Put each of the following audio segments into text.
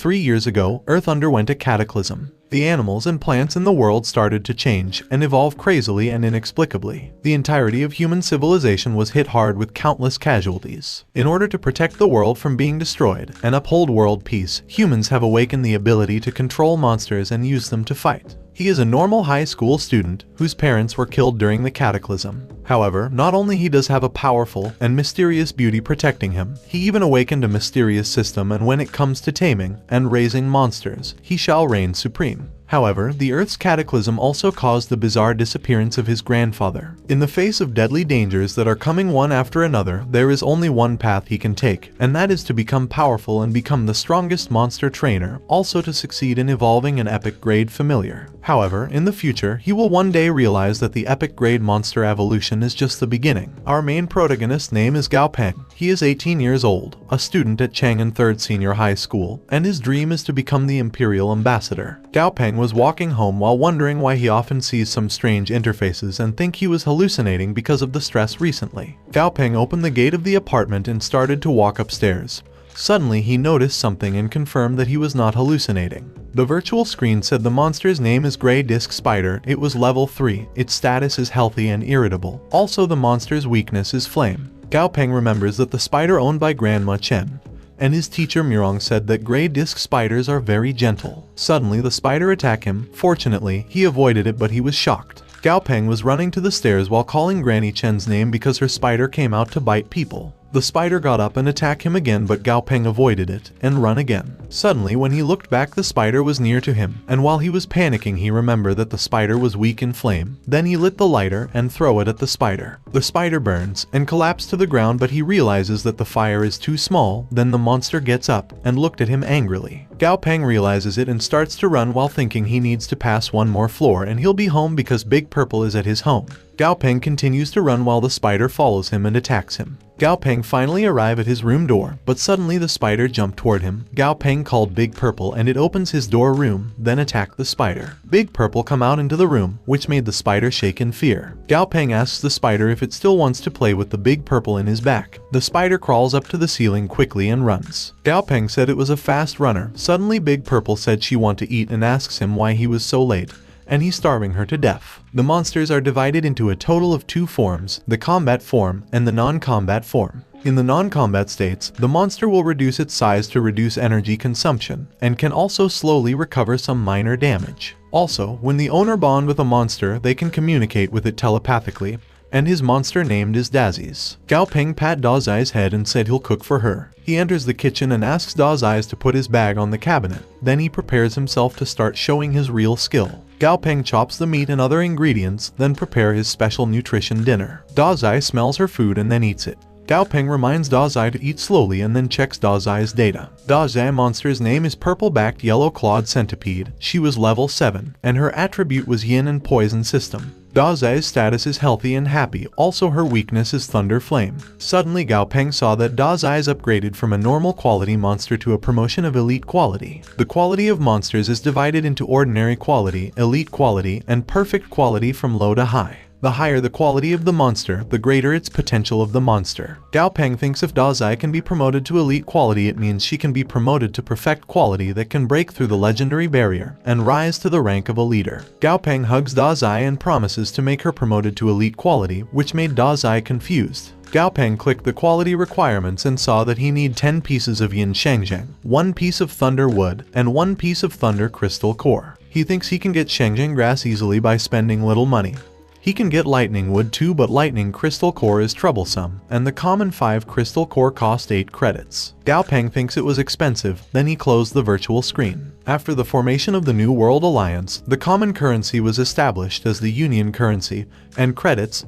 3 years ago, Earth underwent a cataclysm. The animals and plants in the world started to change and evolve crazily and inexplicably. The entirety of human civilization was hit hard with countless casualties. In order to protect the world from being destroyed and uphold world peace, humans have awakened the ability to control monsters and use them to fight. He is a normal high school student whose parents were killed during the cataclysm. However, not only he does have a powerful and mysterious beauty protecting him, he even awakened a mysterious system, and when it comes to taming and raising monsters, he shall reign supreme. However, the Earth's cataclysm also caused the bizarre disappearance of his grandfather. In the face of deadly dangers that are coming one after another, there is only one path he can take, and that is to become powerful and become the strongest monster trainer, also to succeed in evolving an epic grade familiar. However, in the future, he will one day realize that the epic grade monster evolution is just the beginning. Our main protagonist's name is Gao Peng. He is 18 years old, a student at Chang'an 3rd Senior High School, and his dream is to become the Imperial Ambassador. Gao Peng was walking home while wondering why he often sees some strange interfaces and think he was hallucinating because of the stress recently. Gao Peng opened the gate of the apartment and started to walk upstairs. Suddenly he noticed something and confirmed that he was not hallucinating. The virtual screen said the monster's name is Grey Disc Spider. It was level 3, its status is healthy and irritable. Also the monster's weakness is flame. Gao Peng remembers that the spider owned by Grandma Chen and his teacher Mirong said that gray disc spiders are very gentle. Suddenly the spider attacked him. Fortunately, he avoided it, but he was shocked. Gao Peng was running to the stairs while calling Granny Chen's name because her spider came out to bite people. The spider got up and attacked him again, but Gao Peng avoided it and ran again. Suddenly, when he looked back, the spider was near to him, and while he was panicking, he remembered that the spider was weak in flame. Then he lit the lighter and threw it at the spider. The spider burns and collapsed to the ground, but he realizes that the fire is too small. Then the monster gets up and looked at him angrily. Gao Peng realizes it and starts to run while thinking he needs to pass one more floor and he'll be home because Big Purple is at his home. Gao Peng continues to run while the spider follows him and attacks him. Gao Peng finally arrives at his room door, but suddenly the spider jumped toward him. Gao Peng called Big Purple and it opens his door room, then attacked the spider. Big Purple come out into the room, which made the spider shake in fear. Gao Peng asks the spider if it still wants to play with the Big Purple in his back. The spider crawls up to the ceiling quickly and runs. Gao Peng said it was a fast runner. Suddenly Big Purple said she want to eat and asks him why he was so late, and he's starving her to death. The monsters are divided into a total of 2 forms, the combat form and the non-combat form. In the non-combat states, the monster will reduce its size to reduce energy consumption, and can also slowly recover some minor damage. Also, when the owner bond with a monster, they can communicate with it telepathically, and his monster named is Dazies. Gao Peng pat Dazai's head and said he'll cook for her. He enters the kitchen and asks Dazai to put his bag on the cabinet. Then he prepares himself to start showing his real skill. Gao Peng chops the meat and other ingredients, then prepare his special nutrition dinner. Dazai smells her food and then eats it. Gao Peng reminds Dazai to eat slowly and then checks Dazai's data. Dazai monster's name is Purple-backed Yellow-clawed Centipede. She was level 7, and her attribute was Yin and Poison System. Dazai's status is healthy and happy, also her weakness is Thunder Flame. Suddenly Gao Peng saw that Dazai's upgraded from a normal quality monster to a promotion of elite quality. The quality of monsters is divided into ordinary quality, elite quality, and perfect quality from low to high. The higher the quality of the monster, the greater its potential of the monster. Gao Peng thinks if Dazai can be promoted to elite quality, it means she can be promoted to perfect quality that can break through the legendary barrier and rise to the rank of a leader. Gao Peng hugs Dazai and promises to make her promoted to elite quality, which made Dazai confused. Gao Peng clicked the quality requirements and saw that he need 10 pieces of Yin Shangjiang, 1 piece of Thunder Wood, and 1 piece of Thunder Crystal Core. He thinks he can get Shangjiang grass easily by spending little money. He can get lightning wood too, but lightning crystal core is troublesome, and the common 5 crystal core cost 8 credits. Gao Peng thinks it was expensive, then he closed the virtual screen. After the formation of the New World Alliance, the common currency was established as the Union currency, and credits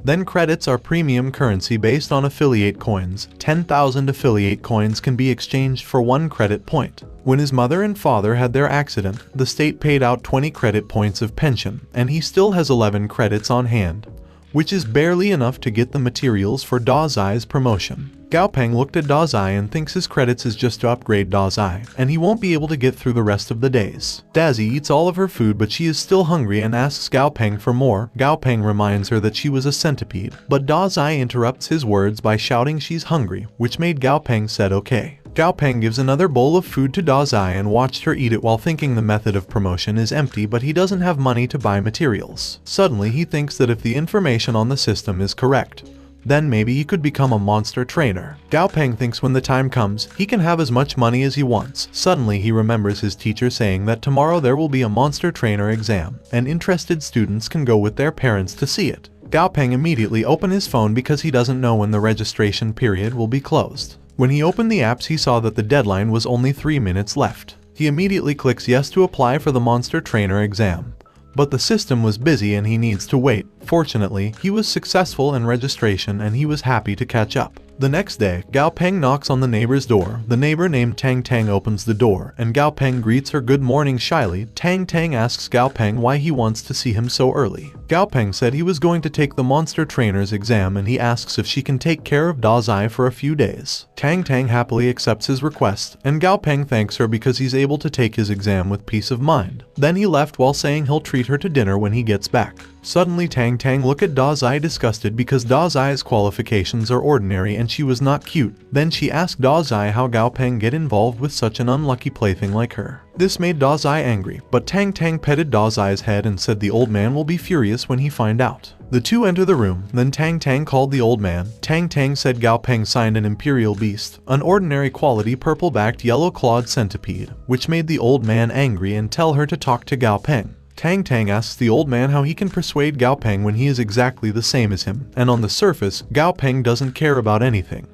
are premium currency based on affiliate coins. 10,000 affiliate coins can be exchanged for 1 credit point. When his mother and father had their accident, the state paid out 20 credit points of pension, and he still has 11 credits on hand, which is barely enough to get the materials for Dazai's promotion. Gao Peng looked at Dazai and thinks his credits is just to upgrade Dazai, and he won't be able to get through the rest of the days. Dazi eats all of her food, but she is still hungry and asks Gao Peng for more. Gao Peng reminds her that she was a centipede, but Dazai interrupts his words by shouting she's hungry, which made Gao Peng said okay. Gao Peng gives another bowl of food to Da Zai and watched her eat it while thinking the method of promotion is empty, but he doesn't have money to buy materials. Suddenly he thinks that if the information on the system is correct, then maybe he could become a monster trainer. Gao Peng thinks when the time comes, he can have as much money as he wants. Suddenly he remembers his teacher saying that tomorrow there will be a monster trainer exam, and interested students can go with their parents to see it. Gao Peng immediately opened his phone because he doesn't know when the registration period will be closed. When he opened the apps, he saw that the deadline was only 3 minutes left. He immediately clicks yes to apply for the monster trainer exam. But the system was busy and he needs to wait. Fortunately, he was successful in registration and he was happy to catch up. The next day, Gao Peng knocks on the neighbor's door. The neighbor named Tang Tang opens the door, and Gao Peng greets her good morning shyly. Tang Tang asks Gao Peng why he wants to see him so early. Gao Peng said he was going to take the monster trainer's exam, and he asks if she can take care of Da Zai for a few days. Tang Tang happily accepts his request, and Gao Peng thanks her because he's able to take his exam with peace of mind. Then he left while saying he'll treat her to dinner when he gets back. Suddenly Tang Tang looked at Da Zai disgusted because Da Zai's qualifications are ordinary and she was not cute. Then she asked Da Zai how Gao Peng get involved with such an unlucky plaything like her. This made Da Zai angry, but Tang Tang petted Da Zai's head and said the old man will be furious when he find out. The two enter the room, then Tang Tang called the old man. Tang Tang said Gao Peng signed an imperial beast, an ordinary quality purple-backed yellow-clawed centipede, which made the old man angry and tell her to talk to Gao Peng. Tang Tang asks the old man how he can persuade Gao Peng when he is exactly the same as him, and on the surface, Gao Peng doesn't care about anything.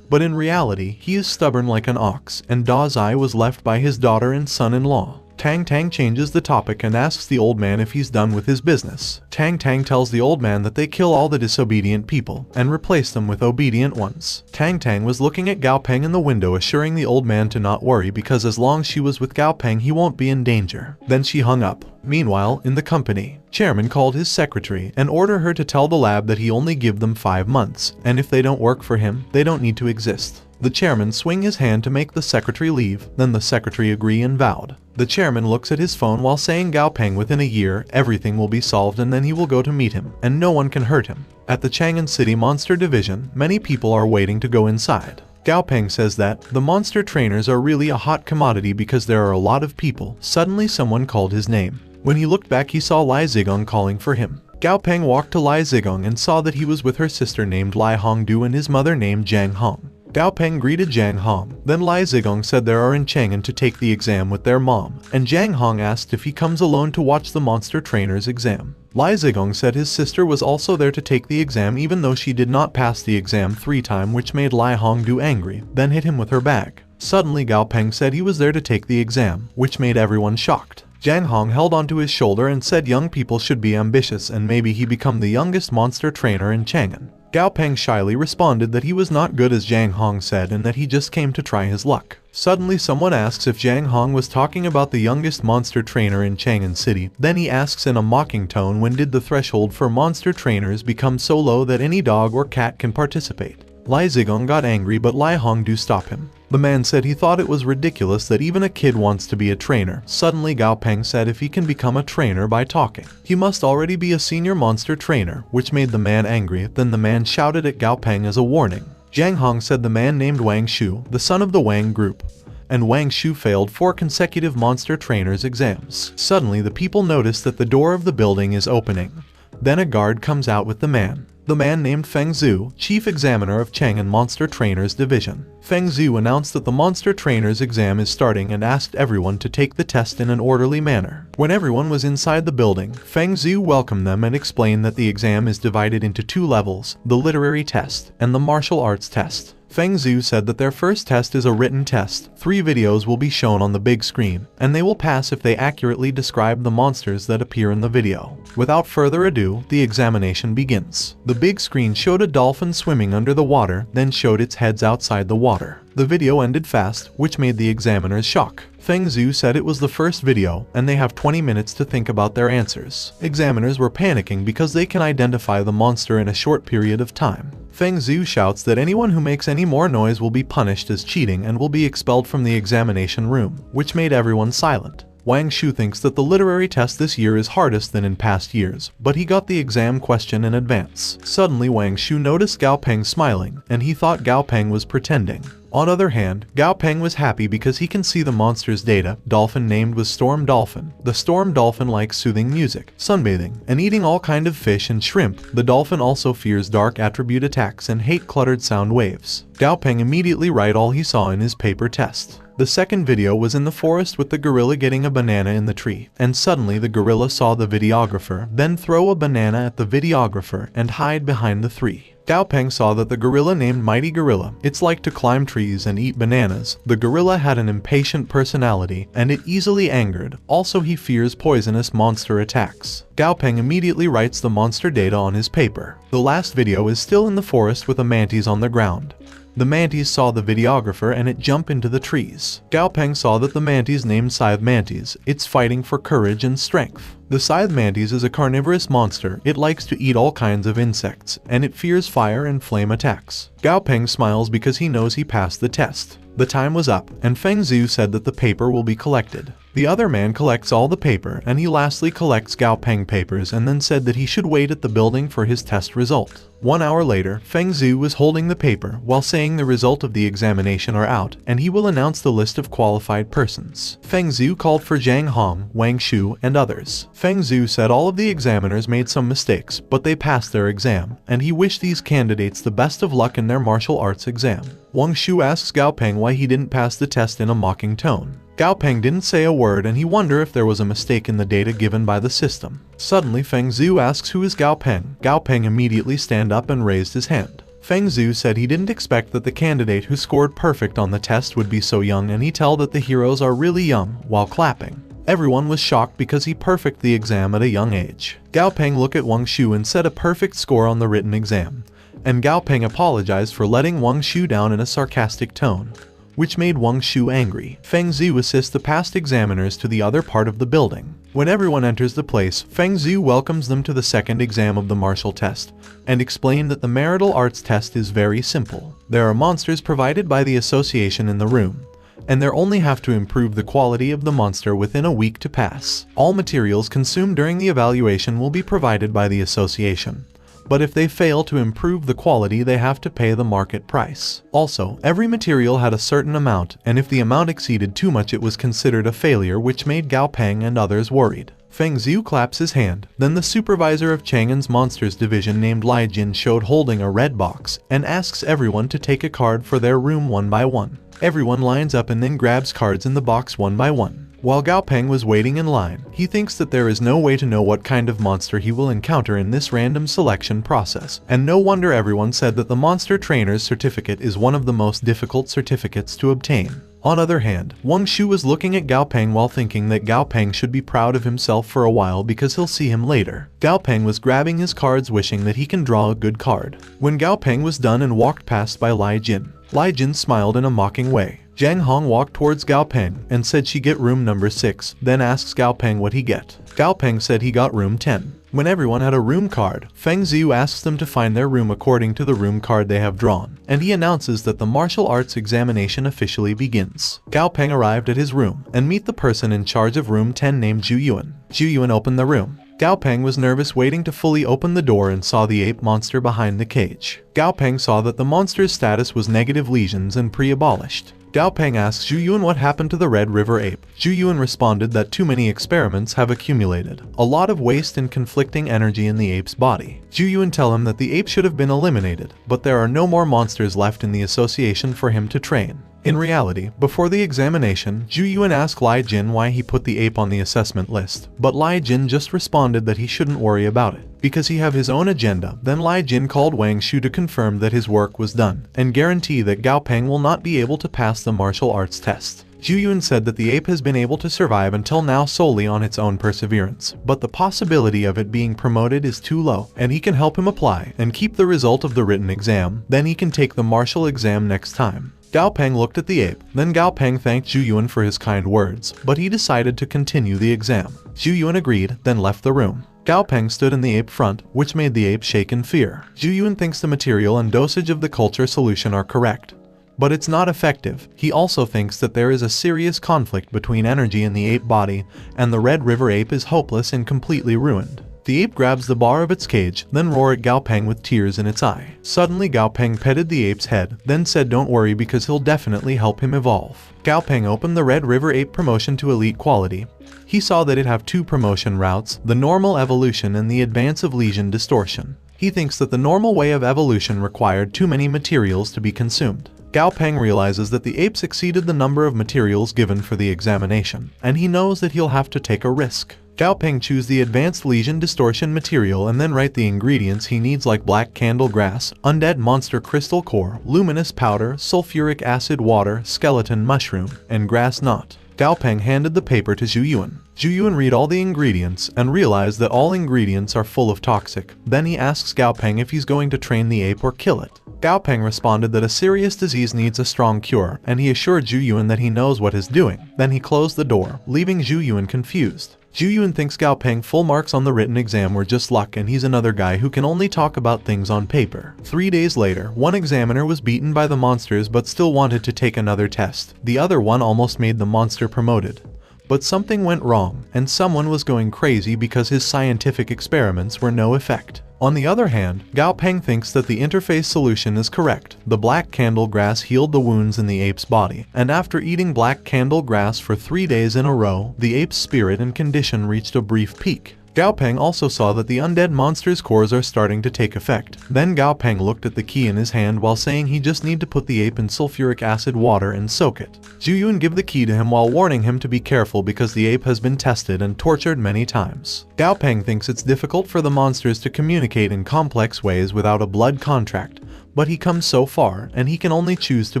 But in reality, he is stubborn like an ox, and Da Zai was left by his daughter and son-in-law. Tang Tang changes the topic and asks the old man if he's done with his business. Tang Tang tells the old man that they kill all the disobedient people and replace them with obedient ones. Tang Tang was looking at Gao Peng in the window, assuring the old man to not worry because as long as she was with Gao Peng he won't be in danger. Then she hung up. Meanwhile, in the company, chairman called his secretary and ordered her to tell the lab that he only give them 5 months, and if they don't work for him, they don't need to exist. The chairman swing his hand to make the secretary leave, then the secretary agree and vowed. The chairman looks at his phone while saying Gao Peng within a year everything will be solved and then he will go to meet him, and no one can hurt him. At the Chang'an City Monster Division, many people are waiting to go inside. Gao Peng says that the monster trainers are really a hot commodity because there are a lot of people. Suddenly someone called his name. When he looked back he saw Lai Zigong calling for him. Gao Peng walked to Lai Zigong and saw that he was with her sister named Lai Hongdu and his mother named Zhang Hong. Gao Peng greeted Zhang Hong. Then Lai Zigong said they are in Chang'an to take the exam with their mom, and Zhang Hong asked if he comes alone to watch the monster trainer's exam. Lai Zigong said his sister was also there to take the exam even though she did not pass the exam 3 times, which made Lai Hongdu angry, then hit him with her bag. Suddenly Gao Peng said he was there to take the exam, which made everyone shocked. Zhang Hong held onto his shoulder and said young people should be ambitious and maybe he become the youngest monster trainer in Chang'an. Gao Peng shyly responded that he was not good as Zhang Hong said and that he just came to try his luck. Suddenly someone asks if Zhang Hong was talking about the youngest monster trainer in Chang'an City. Then he asks in a mocking tone, when did the threshold for monster trainers become so low that any dog or cat can participate? Lai Zigong got angry but Lai Hongdu stopped him. The man said he thought it was ridiculous that even a kid wants to be a trainer. Suddenly Gao Peng said if he can become a trainer by talking, he must already be a senior monster trainer, which made the man angry. Then the man shouted at Gao Peng as a warning. Zhang Hong said the man named Wang Shu, the son of the Wang group, and Wang Shu failed 4 consecutive monster trainers exams. Suddenly the people noticed that the door of the building is opening. Then a guard comes out with the man. The man named Feng Zhu, chief examiner of Chang'an Monster Trainers Division. Feng Zhu announced that the Monster Trainers exam is starting and asked everyone to take the test in an orderly manner. When everyone was inside the building, Feng Zhu welcomed them and explained that the exam is divided into 2 levels, the literary test and the martial arts test. Feng Zhu said that their first test is a written test. 3 videos will be shown on the big screen, and they will pass if they accurately describe the monsters that appear in the video. Without further ado, the examination begins. The big screen showed a dolphin swimming under the water, then showed its heads outside the water. The video ended fast, which made the examiners shock. Feng Zhu said it was the first video, and they have 20 minutes to think about their answers. Examiners were panicking because they can identify the monster in a short period of time. Feng Zhu shouts that anyone who makes any more noise will be punished as cheating and will be expelled from the examination room, which made everyone silent. Wang Shu thinks that the literary test this year is hardest than in past years, but he got the exam question in advance. Suddenly Wang Shu noticed Gao Peng smiling, and he thought Gao Peng was pretending. On other hand, Gao Peng was happy because he can see the monster's data. Dolphin named was Storm Dolphin. The Storm Dolphin likes soothing music, sunbathing, and eating all kind of fish and shrimp. The dolphin also fears dark attribute attacks and hate cluttered sound waves. Gao Peng immediately write all he saw in his paper test. The second video was in the forest with the gorilla getting a banana in the tree, and suddenly the gorilla saw the videographer, then throw a banana at the videographer and hide behind the tree. Gao Peng saw that the gorilla named Mighty Gorilla, it's like to climb trees and eat bananas. The gorilla had an impatient personality, and it easily angered. Also, he fears poisonous monster attacks. Gao Peng immediately writes the monster data on his paper. The last video is still in the forest with a mantis on the ground. The mantis saw the videographer and it jumped into the trees. Gao Peng saw that the mantis named Scythe Mantis, it's fighting for courage and strength. The Scythe Mantis is a carnivorous monster. It likes to eat all kinds of insects, and it fears fire and flame attacks. Gao Peng smiles because he knows he passed the test. The time was up, and Feng Zhu said that the paper will be collected. The other man collects all the paper, and he lastly collects Gao Peng papers and then said that he should wait at the building for his test result. 1 hour later, Feng Zhu was holding the paper while saying the result of the examination are out, and he will announce the list of qualified persons. Feng Zhu called for Zhang Hong, Wang Shu, and others. Feng Zhu said all of the examiners made some mistakes, but they passed their exam, and he wished these candidates the best of luck in their martial arts exam. Wang Shu asks Gao Peng why he didn't pass the test in a mocking tone. Gao Peng didn't say a word and he wondered if there was a mistake in the data given by the system. Suddenly Feng Zhu asks who is Gao Peng. Gao Peng immediately stand up and raised his hand. Feng Zhu said he didn't expect that the candidate who scored perfect on the test would be so young, and he tell that the heroes are really young while clapping. Everyone was shocked because he perfected the exam at a young age. Gao Peng looked at Wang Shu and said a perfect score on the written exam. And Gao Peng apologized for letting Wang Shu down in a sarcastic tone, which made Wang Shu angry. Feng Zhu assists the past examiners to the other part of the building. When everyone enters the place, Feng Zhu welcomes them to the second exam of the martial test, and explained that the marital arts test is very simple. There are monsters provided by the association in the room, and they only have to improve the quality of the monster within a week to pass. All materials consumed during the evaluation will be provided by the association, but if they fail to improve the quality, they have to pay the market price. Also, every material had a certain amount, and if the amount exceeded too much it was considered a failure, which made Gao Peng and others worried. Feng Zhu claps his hand. Then the supervisor of Chang'an's Monsters division named Lai Jin showed holding a red box and asks everyone to take a card for their room one by one. Everyone lines up and then grabs cards in the box one by one. While Gao Peng was waiting in line, he thinks that there is no way to know what kind of monster he will encounter in this random selection process, and no wonder everyone said that the Monster Trainer's certificate is one of the most difficult certificates to obtain. On other hand, Wang Shu was looking at Gao Peng while thinking that Gao Peng should be proud of himself for a while because he'll see him later. Gao Peng was grabbing his cards wishing that he can draw a good card. When Gao Peng was done and walked past by Lai Jin smiled in a mocking way. Zhang Hong walked towards Gao Peng and said she get room number 6, then asks Gao Peng what he get. Gao Peng said he got room 10. When everyone had a room card, Feng Zhu asks them to find their room according to the room card they have drawn, and he announces that the martial arts examination officially begins. Gao Peng arrived at his room and meet the person in charge of room 10 named Zhu Yuan. Zhu Yuan opened the room. Gao Peng was nervous waiting to fully open the door and saw the ape monster behind the cage. Gao Peng saw that the monster's status was negative lesions and pre-abolished. Gao Peng asks Zhu Yuan what happened to the Red River ape. Zhu Yuan responded that too many experiments have accumulated a lot of waste and conflicting energy in the ape's body. Zhu Yuan tell him that the ape should have been eliminated, but there are no more monsters left in the association for him to train. In reality, before the examination, Zhu Yuan asked Lai Jin why he put the ape on the assessment list, but Lai Jin just responded that he shouldn't worry about it, because he have his own agenda. Then Lai Jin called Wang Shu to confirm that his work was done, and guarantee that Gao Peng will not be able to pass the martial arts test. Zhu Yuan said that the ape has been able to survive until now solely on its own perseverance, but the possibility of it being promoted is too low, and he can help him apply and keep the result of the written exam, then he can take the martial exam next time. Gao Peng looked at the ape, then Gao Peng thanked Zhu Yuan for his kind words, but he decided to continue the exam. Zhu Yuan agreed, then left the room. Gao Peng stood in the ape front, which made the ape shake in fear. Zhu Yuan thinks the material and dosage of the culture solution are correct, but it's not effective. He also thinks that there is a serious conflict between energy in the ape body, and the Red River ape is hopeless and completely ruined. The ape grabs the bar of its cage, then roars at Gao Peng with tears in its eye. Suddenly Gao Peng petted the ape's head, then said don't worry because he'll definitely help him evolve. Gao Peng opened the Red River Ape promotion to elite quality. He saw that it have two promotion routes, the normal evolution and the advance of lesion distortion. He thinks that the normal way of evolution required too many materials to be consumed. Gao Peng realizes that the apes exceeded the number of materials given for the examination, and he knows that he'll have to take a risk. Gao Peng choose the advanced lesion distortion material and then write the ingredients he needs like black candle grass, undead monster crystal core, luminous powder, sulfuric acid water, skeleton mushroom, and grass knot. Gao Peng handed the paper to Zhu Yuan. Zhu Yuan read all the ingredients and realized that all ingredients are full of toxic. Then he asks Gao Peng if he's going to train the ape or kill it. Gao Peng responded that a serious disease needs a strong cure, and he assured Zhu Yuan that he knows what he's doing. Then he closed the door, leaving Zhu Yuan confused. Zhu Yuan thinks Gao Peng full marks on the written exam were just luck and he's another guy who can only talk about things on paper. 3 days later, one examiner was beaten by the monsters but still wanted to take another test. The other one almost made the monster promoted. But something went wrong, and someone was going crazy because his scientific experiments were no effect. On the other hand, Gao Peng thinks that the interface solution is correct. The black candle grass healed the wounds in the ape's body, and after eating black candle grass for 3 days in a row, the ape's spirit and condition reached a brief peak. Gao Peng also saw that the undead monster's cores are starting to take effect. Then Gao Peng looked at the key in his hand while saying he just need to put the ape in sulfuric acid water and soak it. Zhu Yuan gave the key to him while warning him to be careful because the ape has been tested and tortured many times. Gao Peng thinks it's difficult for the monsters to communicate in complex ways without a blood contract, but he comes so far and he can only choose to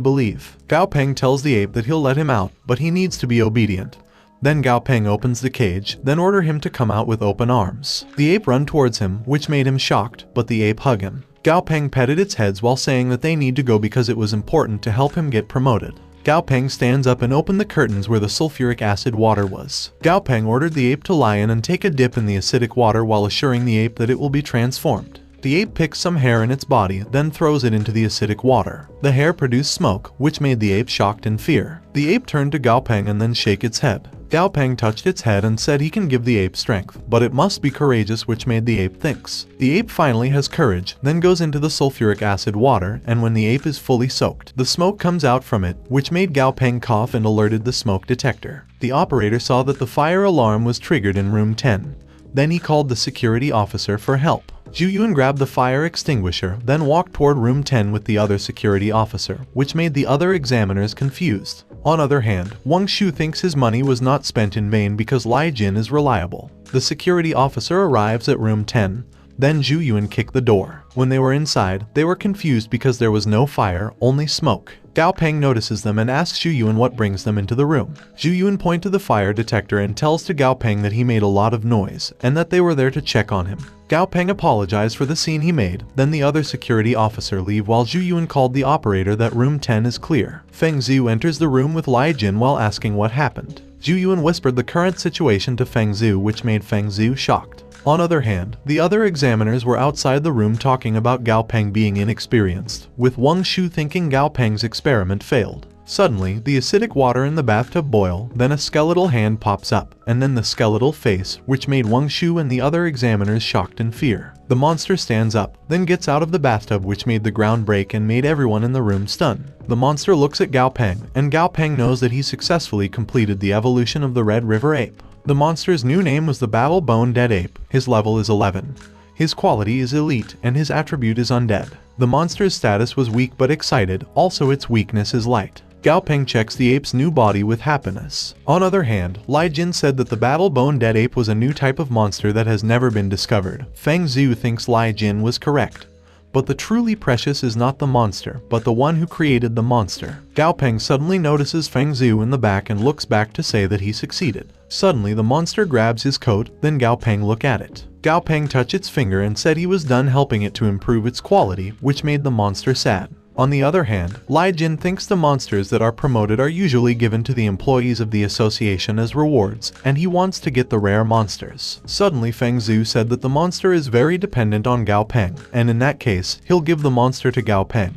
believe. Gao Peng tells the ape that he'll let him out, but he needs to be obedient. Then Gao Peng opens the cage, then order him to come out with open arms. The ape run towards him, which made him shocked, but the ape hug him. Gao Peng petted its heads while saying that they need to go because it was important to help him get promoted. Gao Peng stands up and opened the curtains where the sulfuric acid water was. Gao Peng ordered the ape to lie in and take a dip in the acidic water while assuring the ape that it will be transformed. The ape picks some hair in its body, then throws it into the acidic water. The hair produced smoke, which made the ape shocked in fear. The ape turned to Gao Peng and then shook its head. Gao Peng touched its head and said he can give the ape strength, but it must be courageous, which made the ape thinks. The ape finally has courage, then goes into the sulfuric acid water, and when the ape is fully soaked, the smoke comes out from it, which made Gao Peng cough and alerted the smoke detector. The operator saw that the fire alarm was triggered in room 10. Then he called the security officer for help. Zhu Yuan grabbed the fire extinguisher, then walked toward room 10 with the other security officer, which made the other examiners confused. On other hand, Wang Shu thinks his money was not spent in vain because Lai Jin is reliable. The security officer arrives at room 10. Then Zhu Yuan kicked the door. When they were inside, they were confused because there was no fire, only smoke. Gao Peng notices them and asks Zhu Yuan what brings them into the room. Zhu Yuan points to the fire detector and tells to Gao Peng that he made a lot of noise, and that they were there to check on him. Gao Peng apologized for the scene he made, then the other security officer leave while Zhu Yuan called the operator that room 10 is clear. Feng Zhu enters the room with Lai Jin while asking what happened. Zhu Yuan whispered the current situation to Feng Zhu, which made Feng Zhu shocked. On other hand, the other examiners were outside the room talking about Gao Peng being inexperienced, with Wang Shu thinking Gao Peng's experiment failed. Suddenly, the acidic water in the bathtub boil, then a skeletal hand pops up, and then the skeletal face, which made Wang Shu and the other examiners shocked in fear. The monster stands up, then gets out of the bathtub, which made the ground break and made everyone in the room stunned. The monster looks at Gao Peng, and Gao Peng knows that he successfully completed the evolution of the Red River Ape. The monster's new name was the Battle Bone Dead Ape. His level is 11. His quality is elite, and his attribute is undead. The monster's status was weak but excited, also its weakness is light. Gao Peng checks the ape's new body with happiness. On other hand, Lai Jin said that the Battle Bone Dead Ape was a new type of monster that has never been discovered. Feng Zhu thinks Lai Jin was correct. But the truly precious is not the monster, but the one who created the monster. Gao Peng suddenly notices Feng Zhu in the back and looks back to say that he succeeded. Suddenly the monster grabs his coat, then Gao Peng look at it. Gao Peng touched its finger and said he was done helping it to improve its quality, which made the monster sad. On the other hand, Lai Jin thinks the monsters that are promoted are usually given to the employees of the association as rewards, and he wants to get the rare monsters. Suddenly Feng Zhu said that the monster is very dependent on Gao Peng, and in that case, he'll give the monster to Gao Peng,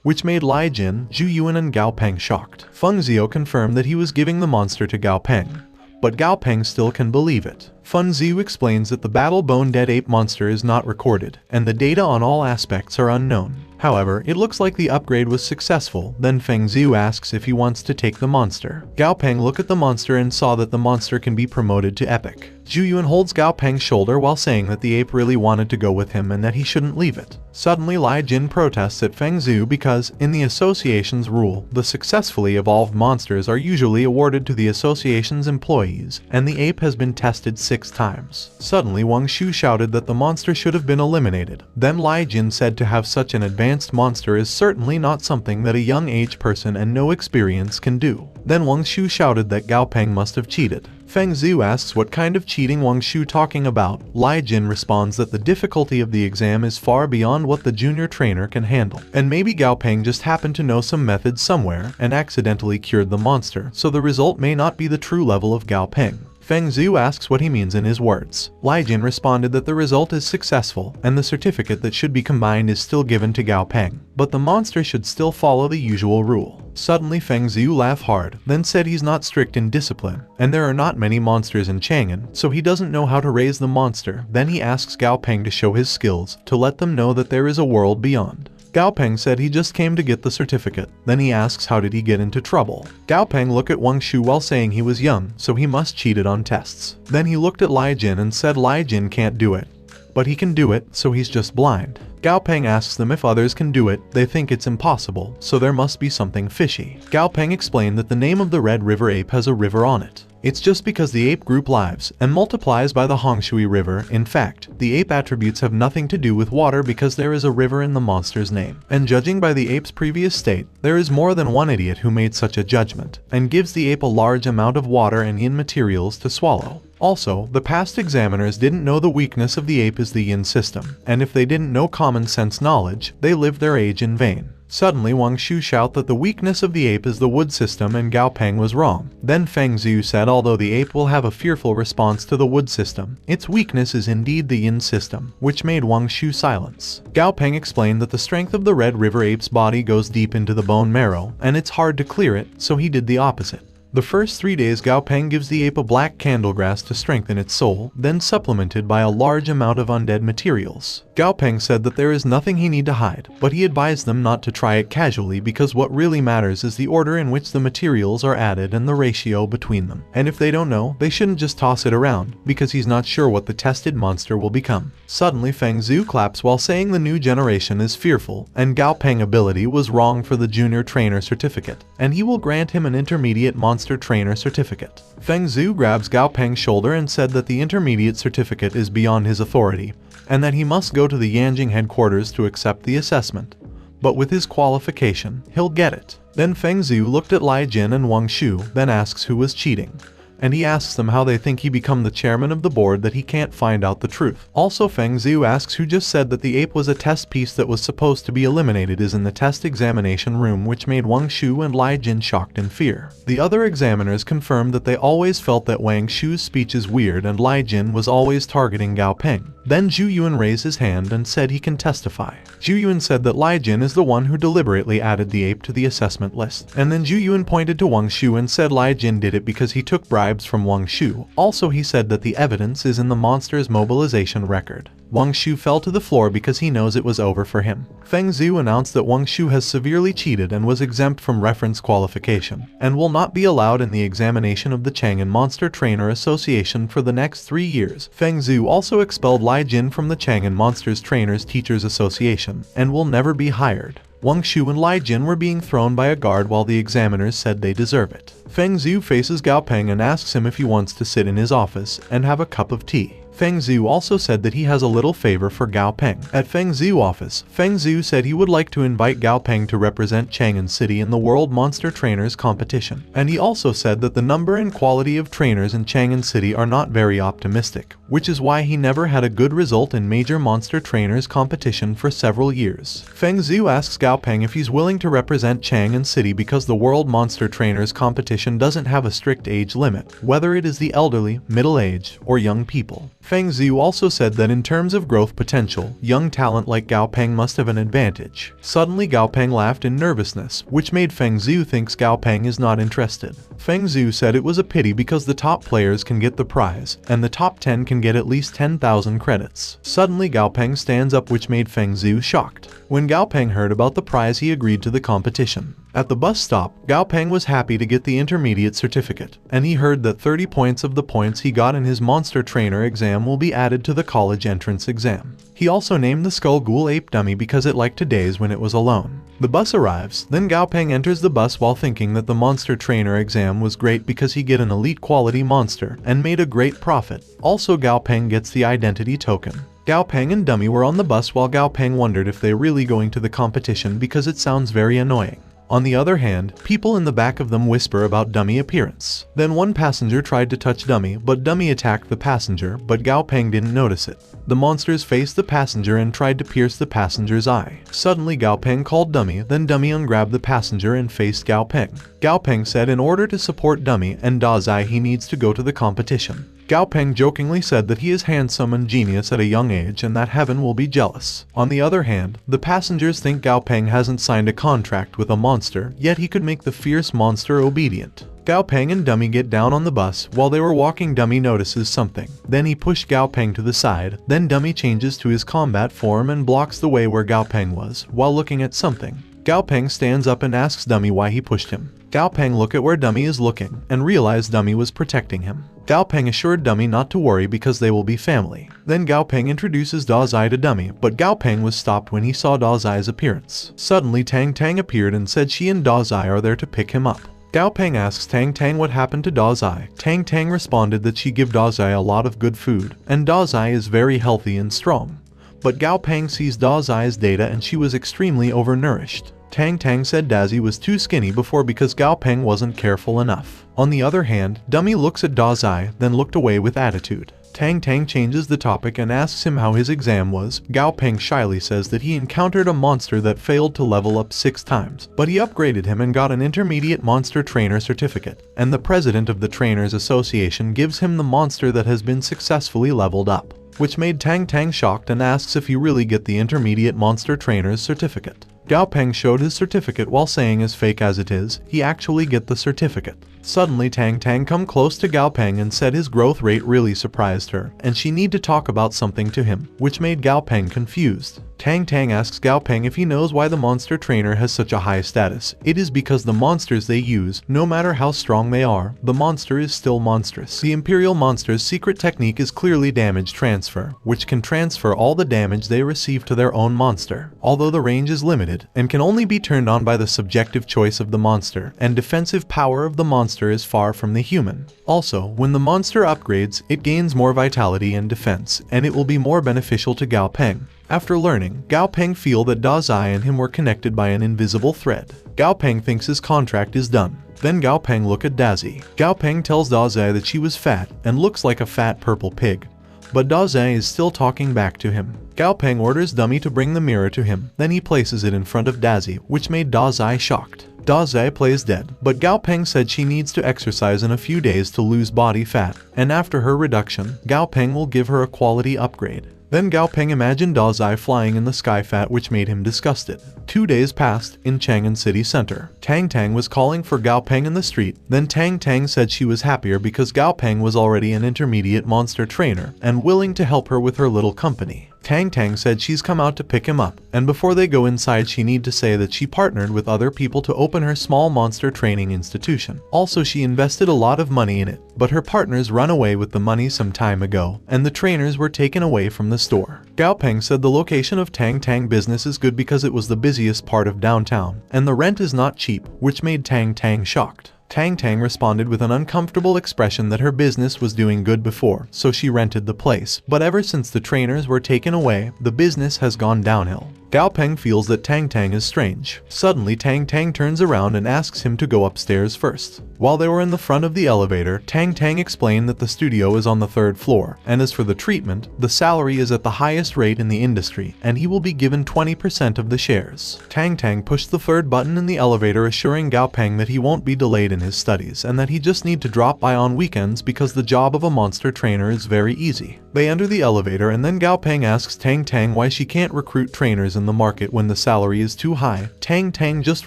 which made Lai Jin, Zhu Yuan and Gao Peng shocked. Feng Zhu confirmed that he was giving the monster to Gao Peng, but Gao Peng still can believe it. Feng Zhu explains that the battle bone dead ape monster is not recorded, and the data on all aspects are unknown. However, it looks like the upgrade was successful. Then Feng Zhu asks if he wants to take the monster. Gao Peng looked at the monster and saw that the monster can be promoted to epic. Zhu Yuan holds Gao Peng's shoulder while saying that the ape really wanted to go with him and that he shouldn't leave it. Suddenly Lai Jin protests at Feng Zhu because, in the association's rule, the successfully evolved monsters are usually awarded to the association's employees, and the ape has been tested 6 times. Suddenly Wang Shu shouted that the monster should have been eliminated. Then Lai Jin said to have such an advanced monster is certainly not something that a young age person and no experience can do. Then Wang Shu shouted that Gao Peng must have cheated. Feng Zhu asks what kind of cheating Wang Shu talking about. Lai Jin responds that the difficulty of the exam is far beyond what the junior trainer can handle, and maybe Gao Peng just happened to know some method somewhere and accidentally cured the monster, so the result may not be the true level of Gao Peng. Feng Zhu asks what he means in his words. Lai Jin responded that the result is successful, and the certificate that should be combined is still given to Gao Peng, but the monster should still follow the usual rule. Suddenly Feng Zhu laughed hard, then said he's not strict in discipline, and there are not many monsters in Chang'an, so he doesn't know how to raise the monster. Then he asks Gao Peng to show his skills, to let them know that there is a world beyond. Gao Peng said he just came to get the certificate. Then he asks how did he get into trouble. Gao Peng looked at Wang Shu while saying he was young, so he must cheated on tests. Then he looked at Lai Jin and said Lai Jin can't do it, but he can do it, so he's just blind. Gao Peng asks them if others can do it. They think it's impossible, so there must be something fishy. Gao Peng explained that the name of the Red River ape has a river on it. It's just because the ape group lives and multiplies by the Hongshui River. In fact, the ape attributes have nothing to do with water because there is a river in the monster's name. And judging by the ape's previous state, there is more than one idiot who made such a judgment, and gives the ape a large amount of water and yin materials to swallow. Also, the past examiners didn't know the weakness of the ape is the yin system, and if they didn't know common sense knowledge, they lived their age in vain. Suddenly Wang Shu shouted that the weakness of the ape is the wood system and Gao Peng was wrong. Then Feng Zhu said although the ape will have a fearful response to the wood system, its weakness is indeed the yin system, which made Wang Shu silence. Gao Peng explained that the strength of the Red River ape's body goes deep into the bone marrow, and it's hard to clear it, so he did the opposite. The first 3 days Gao Peng gives the ape a black candlegrass to strengthen its soul, then supplemented by a large amount of undead materials. Gao Peng said that there is nothing he need to hide, but he advised them not to try it casually because what really matters is the order in which the materials are added and the ratio between them. And if they don't know, they shouldn't just toss it around, because he's not sure what the tested monster will become. Suddenly Feng Zhu claps while saying the new generation is fearful, and Gao Peng ability was wrong for the junior trainer certificate, and he will grant him an intermediate monster trainer certificate. Feng Zhu grabs Gao Peng's shoulder and said that the intermediate certificate is beyond his authority, and that he must go to the Yanjing headquarters to accept the assessment. But with his qualification, he'll get it. Then Feng Zhu looked at Lai Jin and Wang Shu, then asks who was cheating. And he asks them how they think he become the chairman of the board that he can't find out the truth. Also Feng Zhu asks who just said that the ape was a test piece that was supposed to be eliminated is in the test examination room, which made Wang Shu and Lai Jin shocked in fear. The other examiners confirmed that they always felt that Wang Shu's speech is weird and Lai Jin was always targeting Gao Peng. Then Zhu Yuan raised his hand and said he can testify. Zhu Yuan said that Lai Jin is the one who deliberately added the ape to the assessment list. And then Zhu Yuan pointed to Wang Shu and said Lai Jin did it because he took bribes from Wang Shu. Also he said that the evidence is in the monster's mobilization record. Wang Shu fell to the floor because he knows it was over for him. Feng Zhu announced that Wang Shu has severely cheated and was exempt from reference qualification, and will not be allowed in the examination of the Chang'an Monster Trainer Association for the next 3 years. Feng Zhu also expelled Lai Jin from the Chang'an Monsters Trainers Teachers Association, and will never be hired. Wang Shu and Lai Jin were being thrown by a guard while the examiners said they deserve it. Feng Zhu faces Gao Peng and asks him if he wants to sit in his office and have a cup of tea. Feng Zhu also said that he has a little favor for Gao Peng. At Feng Zhu office, Feng Zhu said he would like to invite Gao Peng to represent Chang'an City in the World Monster Trainers competition. And he also said that the number and quality of trainers in Chang'an City are not very optimistic, which is why he never had a good result in major monster trainers competition for several years. Feng Zhu asks Gao Peng if he's willing to represent Chang'an City because the World Monster Trainers competition doesn't have a strict age limit, whether it is the elderly, middle-aged, or young people. Feng Zhu also said that in terms of growth potential, young talent like Gao Peng must have an advantage. Suddenly Gao Peng laughed in nervousness, which made Feng Zhu think Gao Peng is not interested. Feng Zhu said it was a pity because the top players can get the prize, and the top 10 can get at least 10,000 credits. Suddenly Gao Peng stands up, which made Feng Zhu shocked. When Gao Peng heard about the prize, he agreed to the competition. At the bus stop, Gao Peng was happy to get the intermediate certificate, and he heard that 30 points of the points he got in his monster trainer exam will be added to the college entrance exam. He also named the Skull Ghoul Ape Dummy because it liked to daze when it was alone. The bus arrives, then Gao Peng enters the bus while thinking that the monster trainer exam was great because he get an elite quality monster and made a great profit. Also Gao Peng gets the identity token. Gao Peng and Dummy were on the bus while Gao Peng wondered if they really going to the competition because it sounds very annoying. On the other hand, people in the back of them whisper about Dummy appearance. Then one passenger tried to touch Dummy, but Dummy attacked the passenger, but Gao Peng didn't notice it. The monsters faced the passenger and tried to pierce the passenger's eye. Suddenly Gao Peng called Dummy, then Dummy ungrabbed the passenger and faced Gao Peng. Gao Peng said in order to support Dummy and Dazai he needs to go to the competition. Gao Peng jokingly said that he is handsome and genius at a young age and that heaven will be jealous. On the other hand, the passengers think Gao Peng hasn't signed a contract with a monster, yet he could make the fierce monster obedient. Gao Peng and Dummy get down on the bus. While they were walking, Dummy notices something. Then he pushed Gao Peng to the side. Then Dummy changes to his combat form and blocks the way where Gao Peng was, while looking at something. Gao Peng stands up and asks Dummy why he pushed him. Gao Peng look at where Dummy is looking, and realized Dummy was protecting him. Gao Peng assured Dummy not to worry because they will be family. Then Gao Peng introduces Dazai to Dummy, but Gao Peng was stopped when he saw Dazai's appearance. Suddenly Tang Tang appeared and said she and Dazai are there to pick him up. Gao Peng asks Tang Tang what happened to Dazai. Tang Tang responded that she give Dazai a lot of good food, and Dazai is very healthy and strong. But Gao Peng sees Dazai's data and she was extremely overnourished. Tang Tang said Dazai was too skinny before because Gao Peng wasn't careful enough. On the other hand, Dummy looks at Dazai, then looked away with attitude. Tang Tang changes the topic and asks him how his exam was. Gao Peng shyly says that he encountered a monster that failed to level up 6 times, but he upgraded him and got an intermediate monster trainer certificate, and the president of the Trainers Association gives him the monster that has been successfully leveled up, which made Tang Tang shocked and asks if he really get the intermediate monster trainer's certificate. Gao Peng showed his certificate while saying as fake as it is, he actually get the certificate. Suddenly Tang Tang come close to Gao Peng and said his growth rate really surprised her, and she need to talk about something to him, which made Gao Peng confused. Tang Tang asks Gao Peng if he knows why the monster trainer has such a high status. It is because the monsters they use, no matter how strong they are, the monster is still monstrous. The Imperial Monster's secret technique is clearly damage transfer, which can transfer all the damage they receive to their own monster, although the range is limited, and can only be turned on by the subjective choice of the monster, and defensive power of the monster is far from the human. Also, when the monster upgrades, it gains more vitality and defense, and it will be more beneficial to Gao Peng. After learning, Gao Peng feel that Dazai and him were connected by an invisible thread. Gao Peng thinks his contract is done. Then Gao Peng look at Dazai. Gao Peng tells Dazai that she was fat and looks like a fat purple pig. But Dazai is still talking back to him. Gao Peng orders Dummy to bring the mirror to him, then he places it in front of Dazai, which made Dazai shocked. Dazai plays dead, but Gao Peng said she needs to exercise in a few days to lose body fat, and after her reduction, Gao Peng will give her a quality upgrade. Then Gao Peng imagined Dazai flying in the sky fat, which made him disgusted. 2 days passed in Chang'an city center. Tang Tang was calling for Gao Peng in the street. Then Tang Tang said she was happier because Gao Peng was already an intermediate monster trainer and willing to help her with her little company. Tang Tang said she's come out to pick him up, and before they go inside she need to say that she partnered with other people to open her small monster training institution. Also she invested a lot of money in it, but her partners run away with the money some time ago, and the trainers were taken away from the store. Gao Peng said the location of Tang Tang business is good because it was the busiest part of downtown, and the rent is not cheap, which made Tang Tang shocked. Tang Tang responded with an uncomfortable expression that her business was doing good before, so she rented the place. But ever since the trainers were taken away, the business has gone downhill. Gao Peng feels that Tang Tang is strange. Suddenly, Tang Tang turns around and asks him to go upstairs first. While they were in the front of the elevator, Tang Tang explained that the studio is on the 3rd floor, and as for the treatment, the salary is at the highest rate in the industry, and he will be given 20% of the shares. Tang Tang pushed the 3rd button in the elevator, assuring Gao Peng that he won't be delayed in his studies, and that he just need to drop by on weekends because the job of a monster trainer is very easy. They enter the elevator, and then Gao Peng asks Tang Tang why she can't recruit trainers in the market when the salary is too high. Tang Tang just